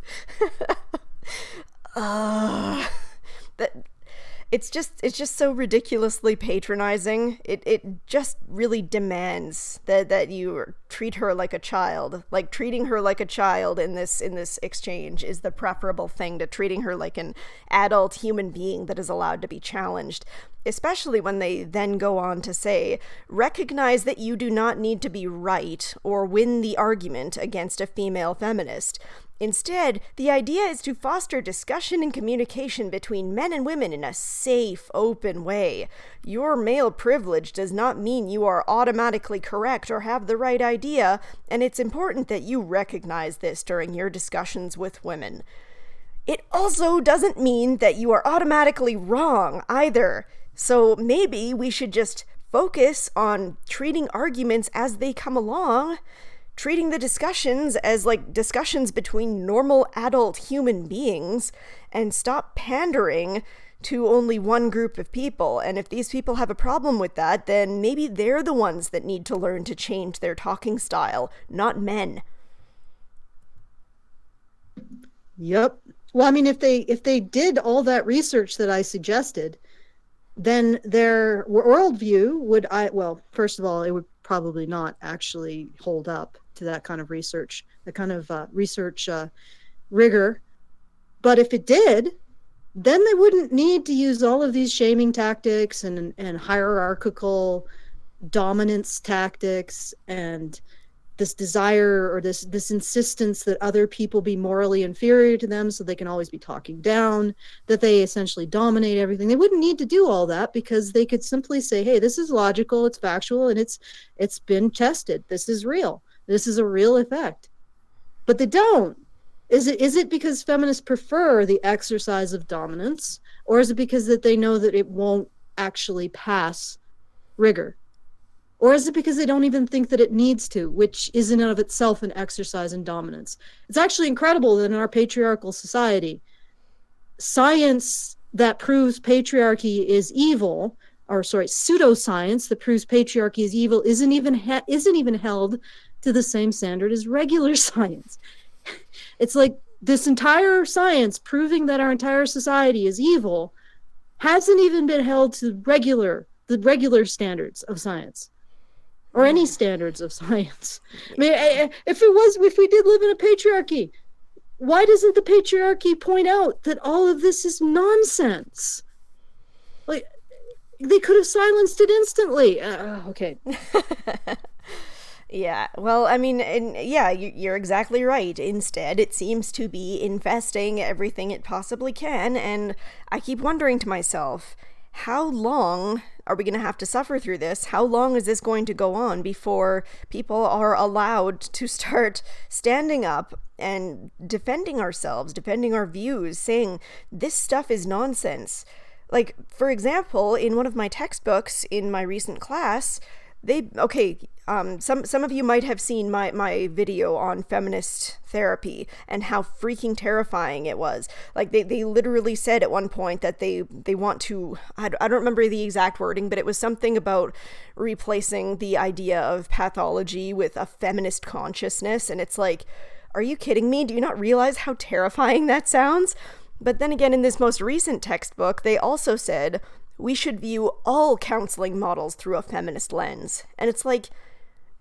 It's just so ridiculously patronizing. It just really demands that you treat her like a child. Like, treating her like a child in this exchange is the preferable thing to treating her like an adult human being that is allowed to be challenged. Especially when they then go on to say, recognize that you do not need to be right or win the argument against a female feminist. Instead, the idea is to foster discussion and communication between men and women in a safe, open way. Your male privilege does not mean you are automatically correct or have the right idea, and it's important that you recognize this during your discussions with women. It also doesn't mean that you are automatically wrong either. So maybe we should just focus on treating arguments as they come along, treating the discussions as like discussions between normal adult human beings, and stop pandering to only one group of people. And if these people have a problem with that, then maybe they're the ones that need to learn to change their talking style, not men. Yep. Well, I mean, if they did all that research that I suggested, then their worldview would, first of all, it would probably not actually hold up to that kind of research, the kind of research rigor. But if it did, then they wouldn't need to use all of these shaming tactics and hierarchical dominance tactics and this desire or this insistence that other people be morally inferior to them so they can always be talking down, that they essentially dominate everything. They wouldn't need to do all that because they could simply say, hey, this is logical, it's factual, and it's been tested. This is real. This is a real effect. But they don't. Is it because feminists prefer the exercise of dominance, or is it because that they know that it won't actually pass rigor? Or is it because they don't even think that it needs to, which is in and of itself an exercise in dominance? It's actually incredible that in our patriarchal society, science that proves patriarchy is evil, pseudoscience that proves patriarchy is evil, isn't even held to the same standard as regular science. It's like this entire science proving that our entire society is evil hasn't even been held to the regular standards of science or any standards of science. I mean, if we did live in a patriarchy, why doesn't the patriarchy point out that all of this is nonsense? Like, they could have silenced it instantly. Okay. Yeah, well, I mean, you're exactly right. Instead, it seems to be infesting everything it possibly can, and I keep wondering to myself, how long are we going to have to suffer through this? How long is this going to go on before people are allowed to start standing up and defending ourselves, defending our views, saying this stuff is nonsense? Like, for example, in one of my textbooks in my recent class, some of you might have seen my video on feminist therapy and how freaking terrifying it was. Like, they literally said at one point that they want to, I don't remember the exact wording, but it was something about replacing the idea of pathology with a feminist consciousness. And it's like, are you kidding me? Do you not realize how terrifying that sounds? But then again, in this most recent textbook, they also said we should view all counseling models through a feminist lens. And it's like,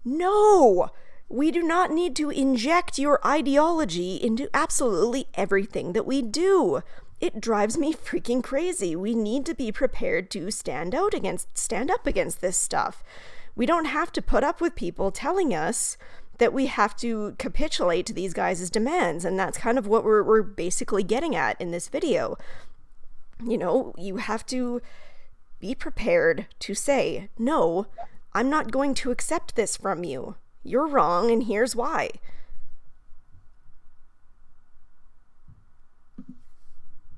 no, we do not need to inject your ideology into absolutely everything that we do. It drives me freaking crazy. We need to be prepared to stand up against this stuff. We don't have to put up with people telling us that we have to capitulate to these guys' demands, and that's kind of what we're basically getting at in this video. You know, you have to be prepared to say, no, I'm not going to accept this from you. You're wrong, and here's why.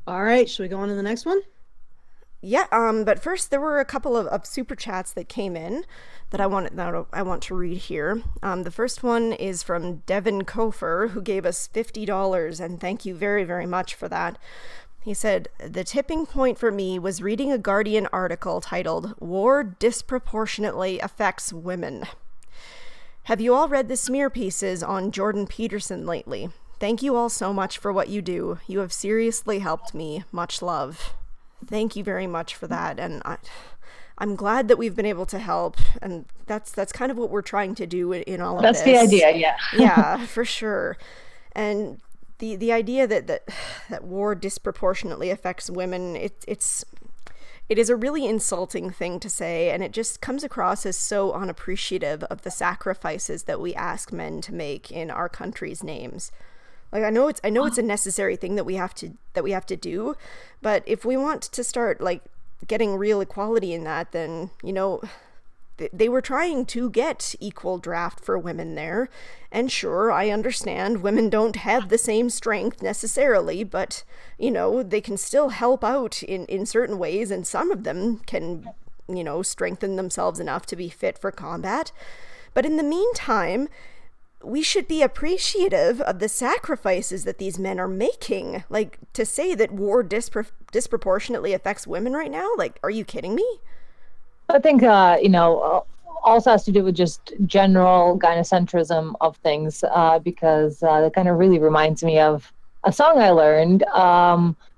All right, should we go on to the next one? Yeah, but first there were a couple of super chats that came in that I want to read here. The first one is from Devin Kofer, who gave us $50, and thank you very, very much for that. He said, the tipping point for me was reading a Guardian article titled, War Disproportionately Affects Women. Have you all read the smear pieces on Jordan Peterson lately? Thank you all so much for what you do. You have seriously helped me. Much love. Thank you very much for that, and I'm glad that we've been able to help, and that's kind of what we're trying to do in all of this. That's the idea, yeah. Yeah, for sure. And the idea that war disproportionately affects women, it is a really insulting thing to say, and it just comes across as so unappreciative of the sacrifices that we ask men to make in our country's names. Like, I know it's a necessary thing that we have to do, but if we want to start like getting real equality in that, then, you know, they were trying to get equal draft for women there. And sure, I understand women don't have the same strength necessarily, but, you know, they can still help out in certain ways, and some of them can, you know, strengthen themselves enough to be fit for combat. But in the meantime, we should be appreciative of the sacrifices that these men are making. Like, to say that war disproportionately affects women right now, like, are you kidding me? I think, also has to do with just general gynocentrism of things, because it kind of really reminds me of a song I learned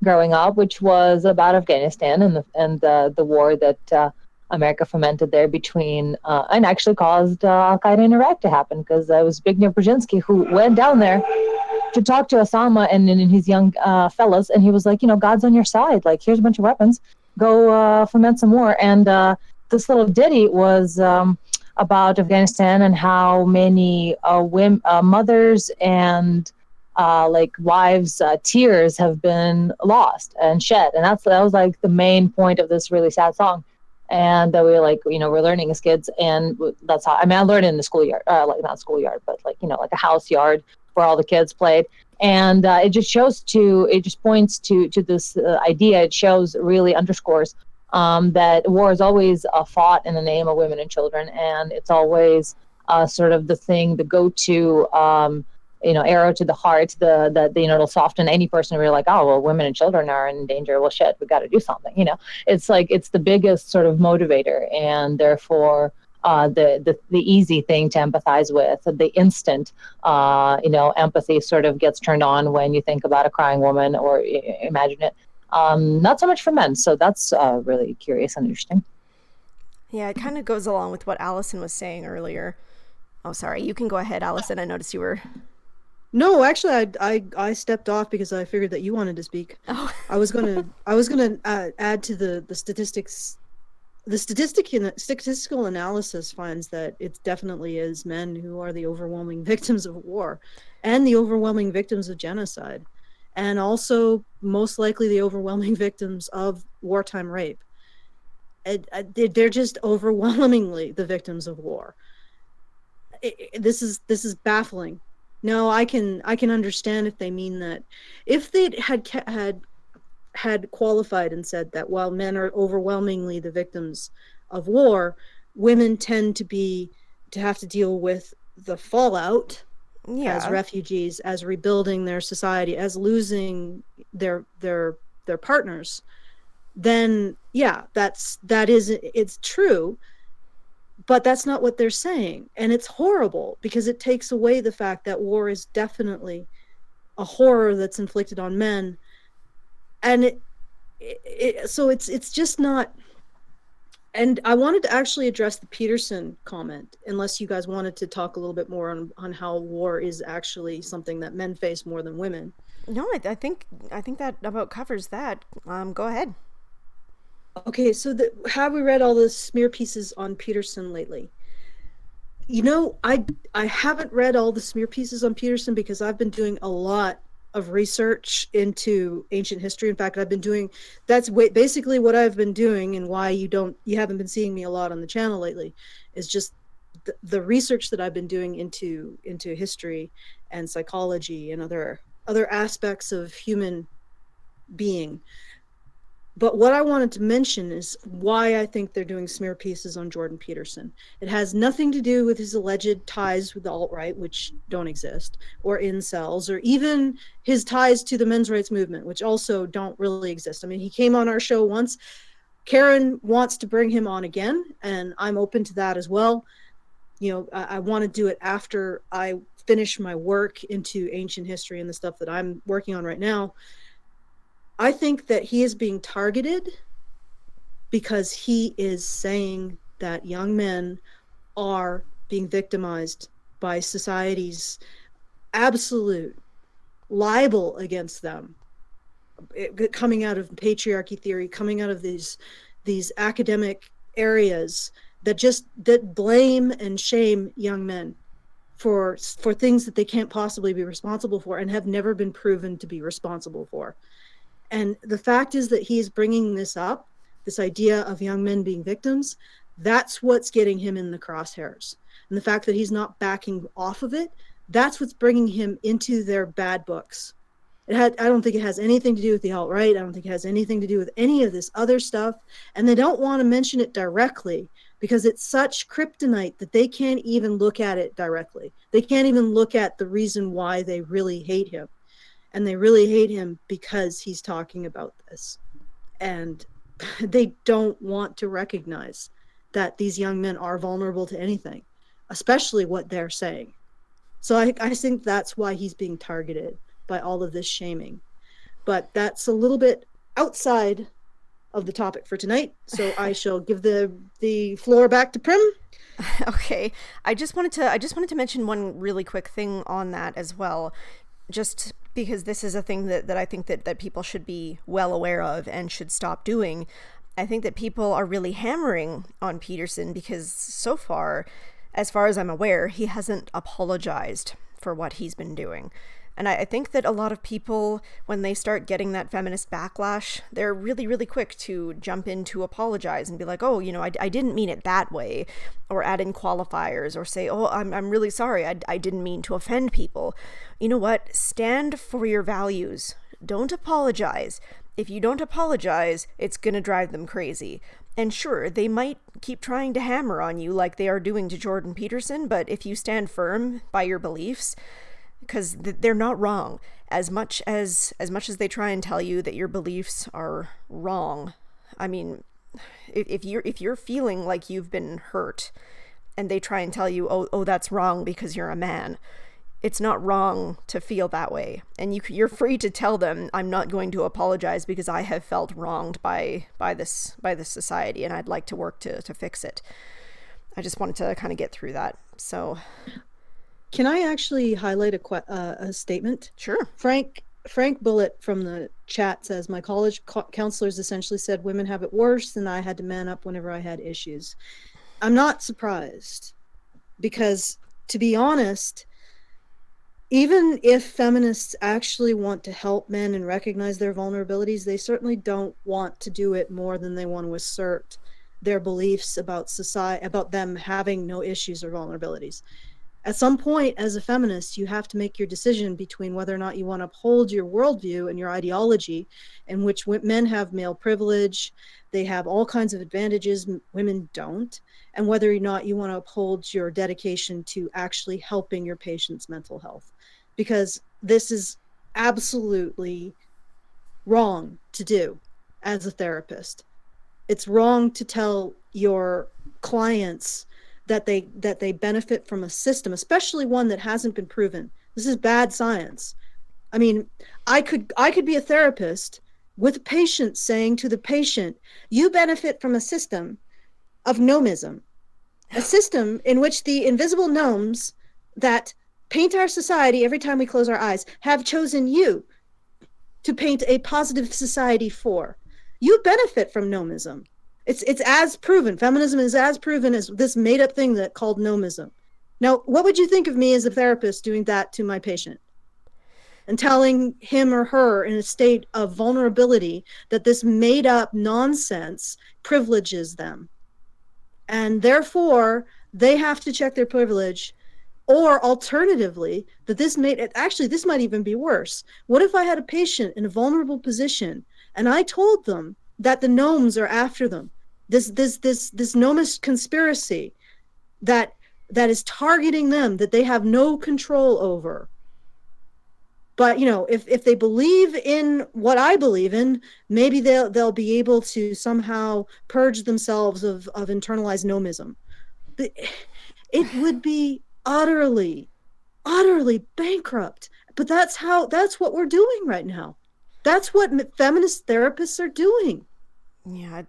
growing up, which was about Afghanistan and the war that America fomented there between, and actually caused Al-Qaeda in Iraq to happen, because it was Zbigniew Brzezinski who went down there to talk to Osama and his young fellas, and he was like, you know, God's on your side. Like, here's a bunch of weapons. Go foment some war. And this little ditty was about Afghanistan and how many women, mothers and like wives' tears have been lost and shed. And that was like the main point of this really sad song. And that we were like, you know, we're learning as kids, and that's how, I mean, I learned it in the schoolyard, like not schoolyard, but like, you know, like a house yard where all the kids played. And it just points to this idea. It really underscores that war is always fought in the name of women and children. And it's always sort of the go-to, arrow to the heart, it'll soften any person who are like, oh, well, women and children are in danger. Well, shit, we got to do something. You know, it's like, it's the biggest sort of motivator. And therefore, the easy thing to empathize with. The instant, empathy sort of gets turned on when you think about a crying woman or imagine it. Not so much for men. So that's really curious and interesting. Yeah, it kind of goes along with what Allison was saying earlier. Oh, sorry. You can go ahead, Allison. I noticed you were... No, actually, I stepped off because I figured that you wanted to speak. Oh. I was gonna add to the statistics. The statistical analysis finds that it definitely is men who are the overwhelming victims of war, and the overwhelming victims of genocide, and also most likely the overwhelming victims of wartime rape. They're just overwhelmingly the victims of war. This is baffling. No, I can understand if they mean that. If they had qualified and said that while men are overwhelmingly the victims of war, women tend to have to deal with the fallout as refugees, as rebuilding their society, as losing their partners, then yeah, it's true. But that's not what they're saying. And it's horrible because it takes away the fact that war is definitely a horror that's inflicted on men. And so it's just not. And I wanted to actually address the Peterson comment, unless you guys wanted to talk a little bit more on how war is actually something that men face more than women. No, I think that about covers that. Go ahead. Okay, so have we read all the smear pieces on Peterson lately? I haven't read all the smear pieces on Peterson because I've been doing a lot of research into ancient history. In fact, that's basically what I've been doing, and why you haven't been seeing me a lot on the channel lately, is just the research that I've been doing into history and psychology and other aspects of human being. But what I wanted to mention is why I think they're doing smear pieces on Jordan Peterson. It has nothing to do with his alleged ties with the alt-right, which don't exist, or incels, or even his ties to the men's rights movement, which also don't really exist. I mean, he came on our show once. Karen wants to bring him on again, and I'm open to that as well. I want to do it after I finish my work into ancient history and the stuff that I'm working on right now. I think that he is being targeted because he is saying that young men are being victimized by society's absolute libel against them, coming out of patriarchy theory, coming out of these academic areas that blame and shame young men for things that they can't possibly be responsible for and have never been proven to be responsible for. And the fact is that he's bringing this up, this idea of young men being victims. That's what's getting him in the crosshairs. And the fact that he's not backing off of it, that's what's bringing him into their bad books. I don't think it has anything to do with the alt-right. I don't think it has anything to do with any of this other stuff. And they don't want to mention it directly because it's such kryptonite that they can't even look at it directly. They can't even look at the reason why they really hate him. And they really hate him because he's talking about this. And they don't want to recognize that these young men are vulnerable to anything, especially what they're saying. So I think that's why he's being targeted by all of this shaming. But that's a little bit outside of the topic for tonight. So I shall give the floor back to Prim. Okay. I just wanted to mention one really quick thing on that as well. Just because this is a thing that I think that people should be well aware of and should stop doing. I think that people are really hammering on Peterson because so far, as far as I'm aware, he hasn't apologized for what he's been doing. And I think that a lot of people, when they start getting that feminist backlash, they're really, really quick to jump in to apologize and be like, oh, I didn't mean it that way, or add in qualifiers, or say, oh, I'm really sorry, I didn't mean to offend people. You know what? Stand for your values. Don't apologize. If you don't apologize, it's gonna drive them crazy. And sure, they might keep trying to hammer on you like they are doing to Jordan Peterson, but if you stand firm by your beliefs, because they're not wrong. As much as they try and tell you that your beliefs are wrong, I mean, if you're feeling like you've been hurt, and they try and tell you, oh, that's wrong because you're a man. It's not wrong to feel that way. And you're free to tell them, I'm not going to apologize because I have felt wronged by this society, and I'd like to work to fix it. I just wanted to kind of get through that. So, can I actually highlight a statement? Sure. Frank Bullitt from the chat says, my college counselors essentially said women have it worse, and I had to man up whenever I had issues. I'm not surprised, because to be honest, even if feminists actually want to help men and recognize their vulnerabilities, they certainly don't want to do it more than they want to assert their beliefs about society, about them having no issues or vulnerabilities. At some point, as a feminist, you have to make your decision between whether or not you want to uphold your worldview and your ideology, in which men have male privilege, they have all kinds of advantages women don't, and whether or not you want to uphold your dedication to actually helping your patient's mental health. Because this is absolutely wrong to do as a therapist. It's wrong to tell your clients that they benefit from a system, especially one that hasn't been proven. This is bad science. I mean, I could be a therapist with a patient saying to the patient, you benefit from a system of nomism, a system in which the invisible gnomes that paint our society every time we close our eyes have chosen you to paint a positive society for. You benefit from nomism. It's as proven. Feminism is as proven as this made-up thing that called nomism. Now, what would you think of me as a therapist doing that to my patient and telling him or her in a state of vulnerability that this made-up nonsense privileges them, and therefore they have to check their privilege? Or alternatively, that this might even be worse. What if I had a patient in a vulnerable position and I told them that the gnomes are after them? This gnomist conspiracy that is targeting them, that they have no control over. But if they believe in what I believe in, maybe they'll be able to somehow purge themselves of internalized nomism. But it would be utterly bankrupt. But that's what we're doing right now. That's what feminist therapists are doing. Yeah,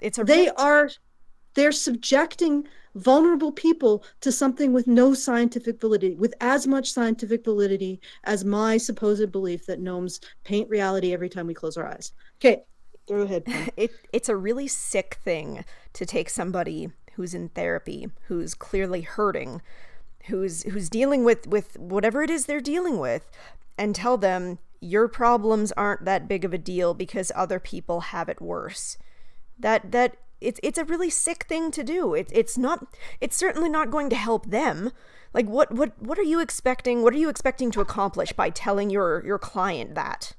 they're subjecting vulnerable people to something with no scientific validity, with as much scientific validity as my supposed belief that gnomes paint reality every time we close our eyes. Okay, go ahead. It's a really sick thing to take somebody who's in therapy, who's clearly hurting, who's dealing with whatever it is they're dealing with, and tell them your problems aren't that big of a deal because other people have it worse. It's a really sick thing to do. It's certainly not going to help them. Like what are you expecting? What are you expecting to accomplish by telling your client that?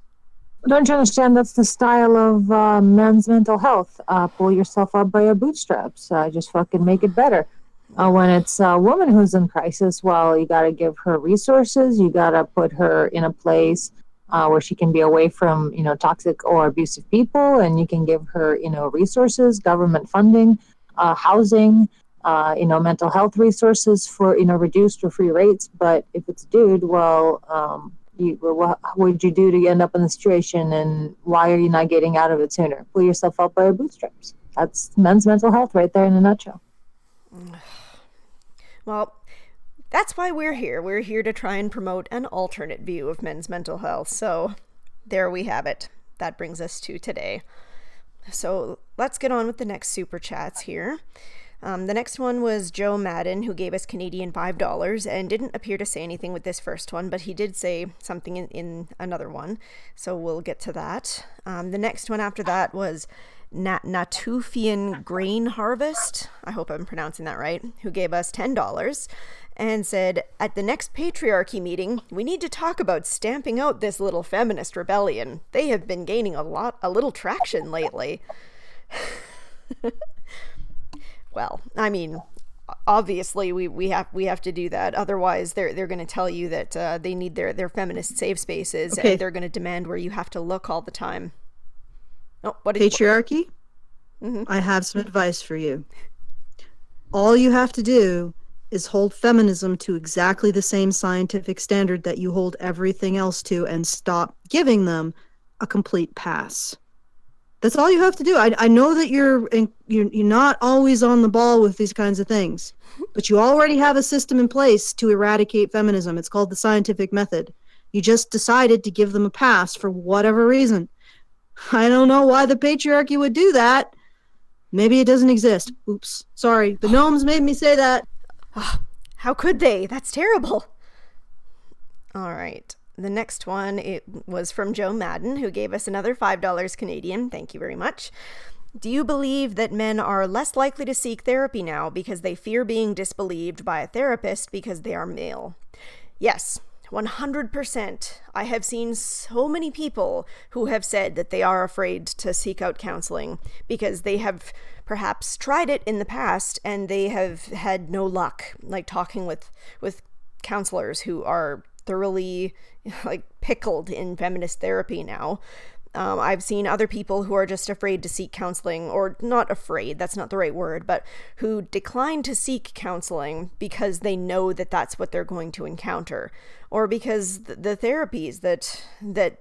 Don't you understand that's the style of men's mental health? Pull yourself up by your bootstraps. Just fucking make it better. When it's a woman who's in crisis, well, you got to give her resources. You got to put her in a place where she can be away from, toxic or abusive people, and you can give her, resources, government funding, housing, mental health resources for, reduced or free rates. But if it's a dude, well, what would you do to end up in the situation, and why are you not getting out of it sooner? Pull yourself up by your bootstraps. That's men's mental health right there in a nutshell. Well, that's why we're here. We're here to try and promote an alternate view of men's mental health. So there we have it. That brings us to today. So let's get on with the next super chats here. The next one was Joe Madden, who gave us Canadian $5 and didn't appear to say anything with this first one, but he did say something in another one. So we'll get to that. The next one after that was Natufian Grain Harvest, I hope I'm pronouncing that right, who gave us $10 and said, at the next patriarchy meeting, we need to talk about stamping out this little feminist rebellion. They have been gaining a little traction lately. Well, I mean, obviously we have to do that. Otherwise, they're going to tell you that they need their feminist safe spaces, okay, and they're going to demand where you have to look all the time. Oh, what did patriarchy? Mm-hmm. I have some advice for you. All you have to do is hold feminism to exactly the same scientific standard that you hold everything else to, and stop giving them a complete pass. That's all you have to do. I know that you're not always on the ball with these kinds of things, but you already have a system in place to eradicate feminism. It's called the scientific method. You just decided to give them a pass for whatever reason. I don't know why the patriarchy would do that. Maybe it doesn't exist. Oops. Sorry. The gnomes made me say that. How could they? That's terrible. All right. The next one, it was from Joe Madden, who gave us another $5 Canadian. Thank you very much. Do you believe that men are less likely to seek therapy now because they fear being disbelieved by a therapist because they are male? Yes, 100%. I have seen so many people who have said that they are afraid to seek out counseling because they have perhaps tried it in the past and they have had no luck, like talking with counselors who are thoroughly like pickled in feminist therapy now. I've seen other people who are just afraid to seek counseling, or not afraid, that's not the right word, but who decline to seek counseling because they know that that's what they're going to encounter, or because the therapies that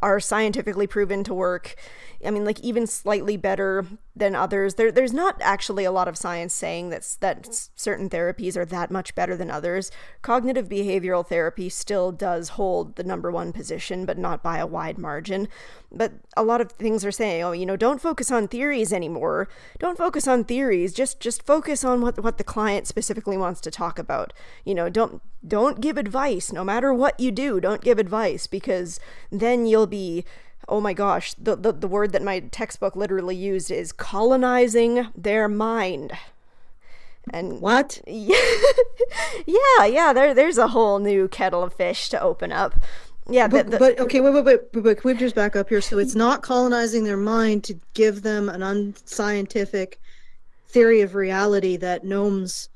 are scientifically proven to work, I mean, like even slightly better than others. There's not actually a lot of science saying that certain therapies are that much better than others. Cognitive behavioral therapy still does hold the number one position, but not by a wide margin. But a lot of things are saying, don't focus on theories anymore. Don't focus on theories. Just focus on what the client specifically wants to talk about. Don't give advice. No matter what you do, don't give advice, because then you'll be, oh my gosh, the word that my textbook literally used is colonizing their mind. And what? Yeah, there's a whole new kettle of fish to open up. Yeah, but okay, wait, can we just back up here? So it's not colonizing their mind to give them an unscientific theory of reality that gnomes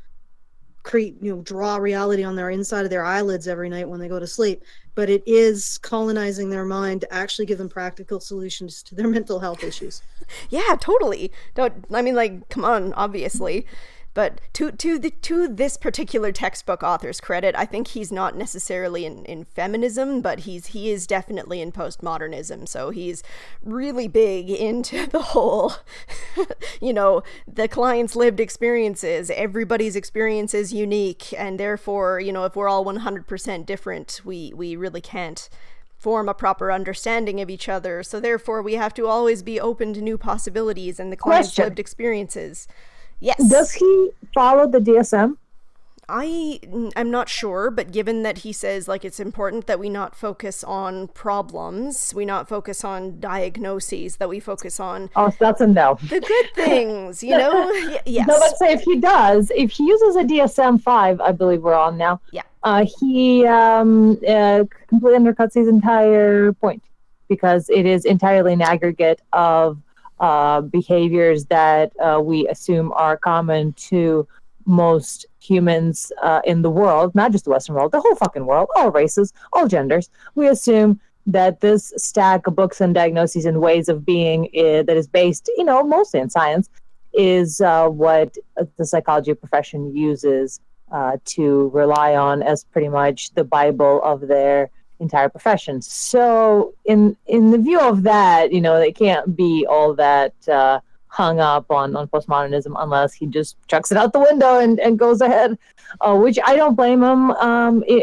draw reality on their inside of their eyelids every night when they go to sleep, but it is colonizing their mind to actually give them practical solutions to their mental health issues. Yeah, totally. Come on, obviously. But to this particular textbook author's credit, I think he's not necessarily in feminism, but he is definitely in postmodernism. So he's really big into the whole, the client's lived experiences. Everybody's experience is unique, and therefore, if we're all 100% different, we really can't form a proper understanding of each other. So therefore, we have to always be open to new possibilities and the client's lived experiences. Yes. Does he follow the DSM? I'm not sure, but given that he says it's important that we not focus on problems, we not focus on diagnoses, that we focus on so that's a no. The good things, Yes. No, let's say if he uses a DSM-5, I believe we're on now. Yeah. He completely undercuts his entire point, because it is entirely an aggregate of behaviors that we assume are common to most humans in the world, not just the Western world, the whole fucking world, all races, all genders. We assume that this stack of books and diagnoses and ways of being that is based, mostly in science, is what the psychology profession uses to rely on as pretty much the Bible of their entire profession. So in the view of that, they can't be all that hung up on postmodernism unless he just chucks it out the window and goes ahead, which I don't blame him.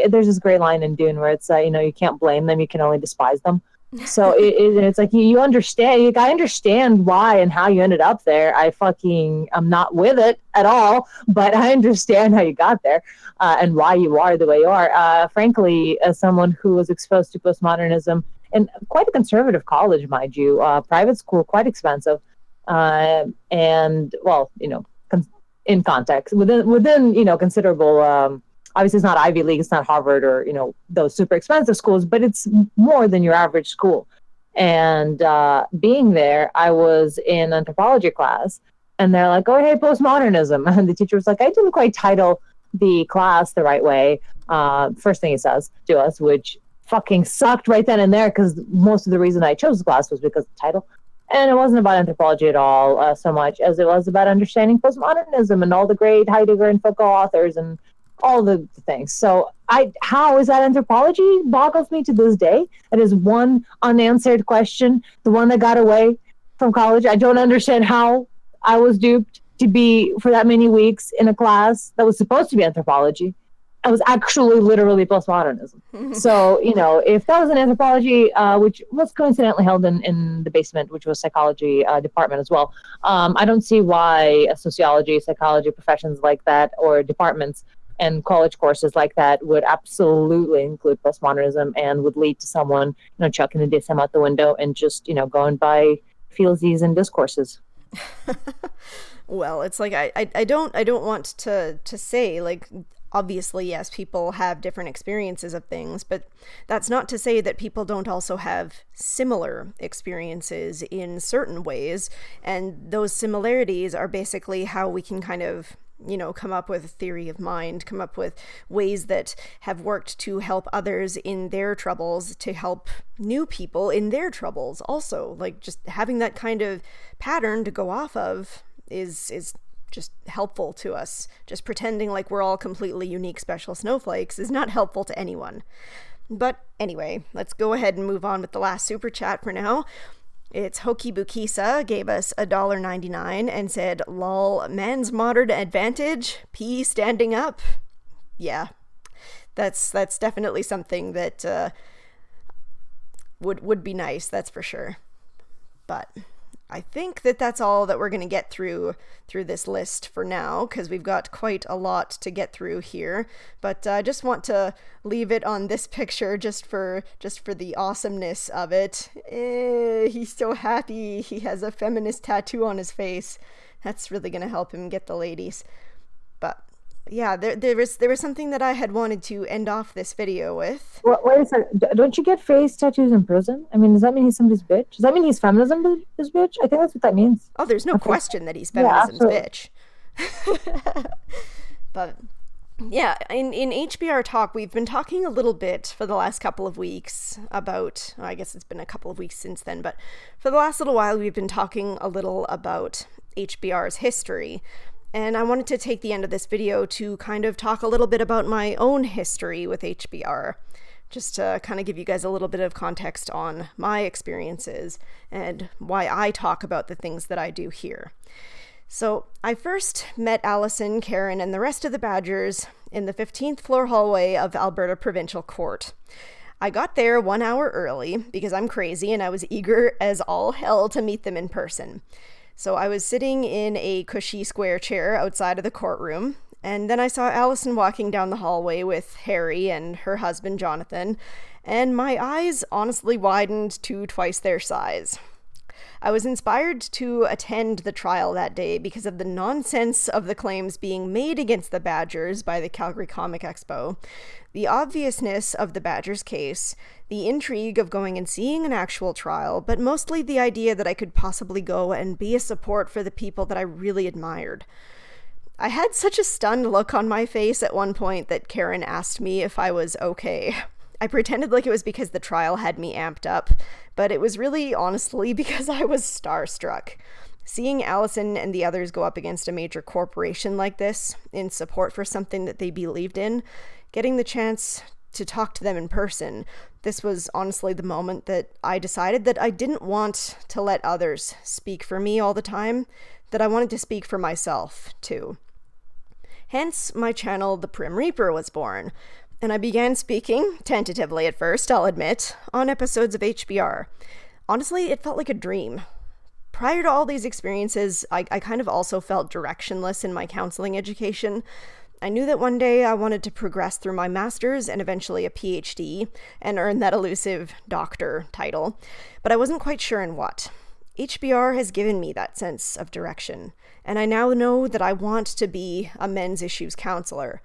There's this great line in Dune where it's you can't blame them, you can only despise them. So it's like you understand. I understand why and how you ended up there. I'm not with it at all, but I understand how you got there and why you are the way you are. Frankly, as someone who was exposed to postmodernism in quite a conservative college, mind you, private school, quite expensive, and well, in context within considerable. Obviously, it's not Ivy League, it's not Harvard or, those super expensive schools, but it's more than your average school. And being there, I was in anthropology class, and they're like, oh, hey, postmodernism. And the teacher was like, I didn't quite title the class the right way. First thing he says to us, which fucking sucked right then and there, because most of the reason I chose the class was because of the title. And it wasn't about anthropology at all, so much as it was about understanding postmodernism and all the great Heidegger and Foucault authors and all the things. So how is that anthropology? Boggles me to this day. It is one unanswered question, the one that got away from college. I don't understand how I was duped to be for that many weeks in a class that was supposed to be anthropology. I was actually literally postmodernism. So, if that was an anthropology, which was coincidentally held in the basement, which was psychology department as well, I don't see why a sociology, psychology professions like that or departments and college courses like that would absolutely include postmodernism and would lead to someone, chucking the DSM out the window and just, going by feelsies and discourses. Well, it's like I don't want to say, like, obviously, yes, people have different experiences of things, but that's not to say that people don't also have similar experiences in certain ways. And those similarities are basically how we can kind of, come up with a theory of mind, come up with ways that have worked to help others in their troubles, to help new people in their troubles also. Like, just having that kind of pattern to go off of is just helpful to us. Just pretending like we're all completely unique special snowflakes is not helpful to anyone. But anyway, let's go ahead and move on with the last super chat for now. It's Hoki Bukisa gave us $1.99 and said, "Lol, man's modern advantage, P standing up." Yeah, that's definitely something that would be nice, that's for sure. But I think that's all that we're going to get through this list for now, because we've got quite a lot to get through here. But I just want to leave it on this picture just for the awesomeness of it. He's so happy. He has a feminist tattoo on his face. That's really going to help him get the ladies. But yeah, there was something that I had wanted to end off this video with. Well, wait a second. Don't you get face tattoos in prison? I mean, does that mean he's somebody's bitch? Does that mean he's feminism is bitch? I think that's what that means. Oh, there's no question that he's feminism's bitch. But yeah, in HBR Talk, we've been talking a little bit for the last couple of weeks about, I guess it's been a couple of weeks since then, but for the last little while, we've been talking a little about HBR's history. And I wanted to take the end of this video to kind of talk a little bit about my own history with HBR, just to kind of give you guys a little bit of context on my experiences and why I talk about the things that I do here. So I first met Allison, Karen, and the rest of the Badgers in the 15th floor hallway of Alberta Provincial Court. I got there 1 hour early because I'm crazy and I was eager as all hell to meet them in person. So I was sitting in a cushy square chair outside of the courtroom, and then I saw Allison walking down the hallway with Harry and her husband Jonathan, and my eyes honestly widened to twice their size. I was inspired to attend the trial that day because of the nonsense of the claims being made against the Badgers by the Calgary Comic Expo, the obviousness of the Badgers case, the intrigue of going and seeing an actual trial, but mostly the idea that I could possibly go and be a support for the people that I really admired. I had such a stunned look on my face at one point that Karen asked me if I was okay. I pretended like it was because the trial had me amped up, but it was really honestly because I was starstruck. Seeing Allison and the others go up against a major corporation like this in support for something that they believed in, getting the chance to talk to them in person, this was honestly the moment that I decided that I didn't want to let others speak for me all the time, that I wanted to speak for myself too. Hence, my channel, The Prim Reaper, was born, and I began speaking, tentatively at first, I'll admit, on episodes of HBR. Honestly, it felt like a dream. Prior to all these experiences, I kind of also felt directionless in my counseling education. I knew that one day I wanted to progress through my master's and eventually a PhD and earn that elusive doctor title, but I wasn't quite sure in what. HBR has given me that sense of direction, and I now know that I want to be a men's issues counselor.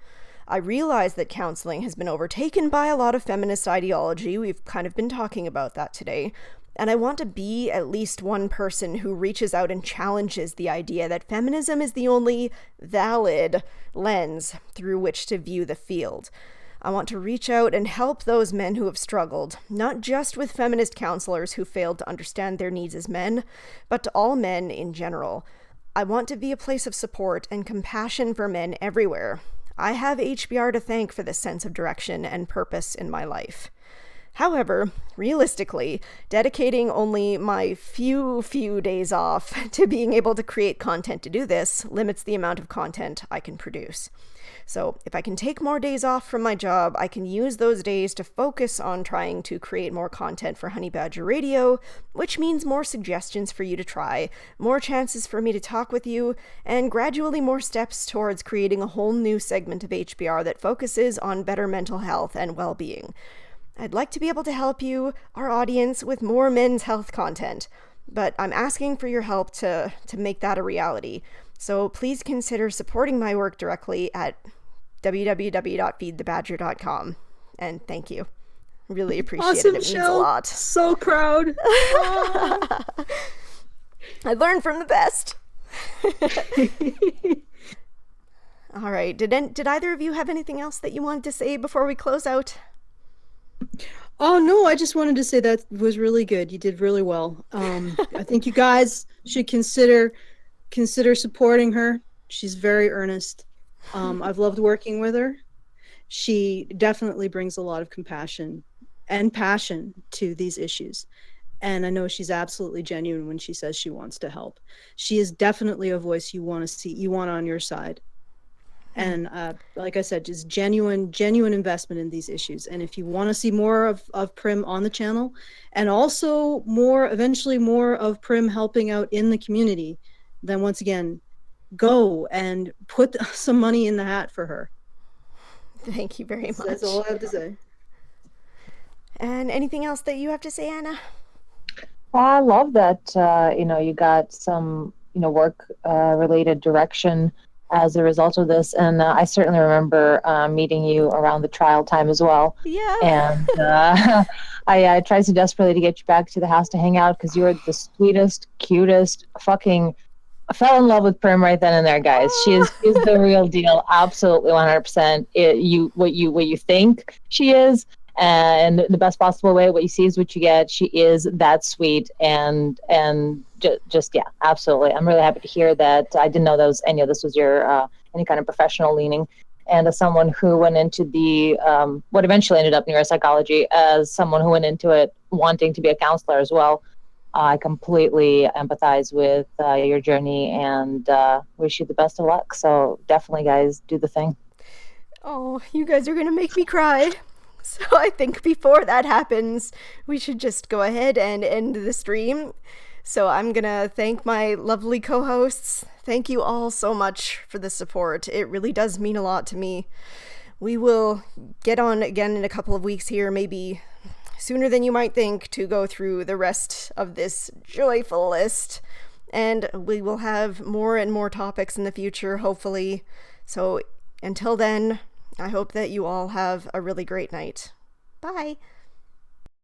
I realize that counseling has been overtaken by a lot of feminist ideology. We've kind of been talking about that today. And I want to be at least one person who reaches out and challenges the idea that feminism is the only valid lens through which to view the field. I want to reach out and help those men who have struggled, not just with feminist counselors who failed to understand their needs as men, but to all men in general. I want to be a place of support and compassion for men everywhere. I have HBR to thank for this sense of direction and purpose in my life. However, realistically, dedicating only my few days off to being able to create content to do this limits the amount of content I can produce. So if I can take more days off from my job, I can use those days to focus on trying to create more content for Honey Badger Radio, which means more suggestions for you to try, more chances for me to talk with you, and gradually more steps towards creating a whole new segment of HBR that focuses on better mental health and well-being. I'd like to be able to help you, our audience, with more men's health content, but I'm asking for your help to make that a reality. So please consider supporting my work directly at www.feedthebadger.com. And thank you. Really appreciate Awesome, it. It means Shell. a lot. So proud. I learned from the best. All right. Did either of you have anything else that you wanted to say before we close out? Oh, no, I just wanted to say that was really good. You did really well. I think you guys should consider supporting her. She's very earnest. I've loved working with her. She definitely brings a lot of compassion and passion to these issues. And I know she's absolutely genuine when she says she wants to help. She is definitely a voice you want on your side. And like I said, just genuine investment in these issues. And if you want to see more of Prim on the channel, and also eventually more of Prim helping out in the community, then once again, go and put some money in the hat for her. Thank you very much. That's all I have to say. And anything else that you have to say, Anna? Well, I love that, you got some, work related direction as a result of this. And I certainly remember meeting you around the trial time as well. Yeah. And I tried so desperately to get you back to the house to hang out because you were the sweetest, cutest, I fell in love with Prim right then and there, guys. She's the real deal. Absolutely 100%. What you think she is, and the best possible way, what you see is what you get. She is that sweet and just yeah, absolutely. I'm really happy to hear that. I didn't know any of this was your any kind of professional leaning. And as someone who went into the what eventually ended up neuropsychology, as someone who went into it wanting to be a counselor as well, I completely empathize with your journey and wish you the best of luck. So definitely, guys, do the thing. Oh, you guys are going to make me cry. So I think before that happens, we should just go ahead and end the stream. So I'm going to thank my lovely co-hosts. Thank you all so much for the support. It really does mean a lot to me. We will get on again in a couple of weeks here, maybe sooner than you might think, to go through the rest of this joyful list. And we will have more and more topics in the future, hopefully. So until then, I hope that you all have a really great night. Bye.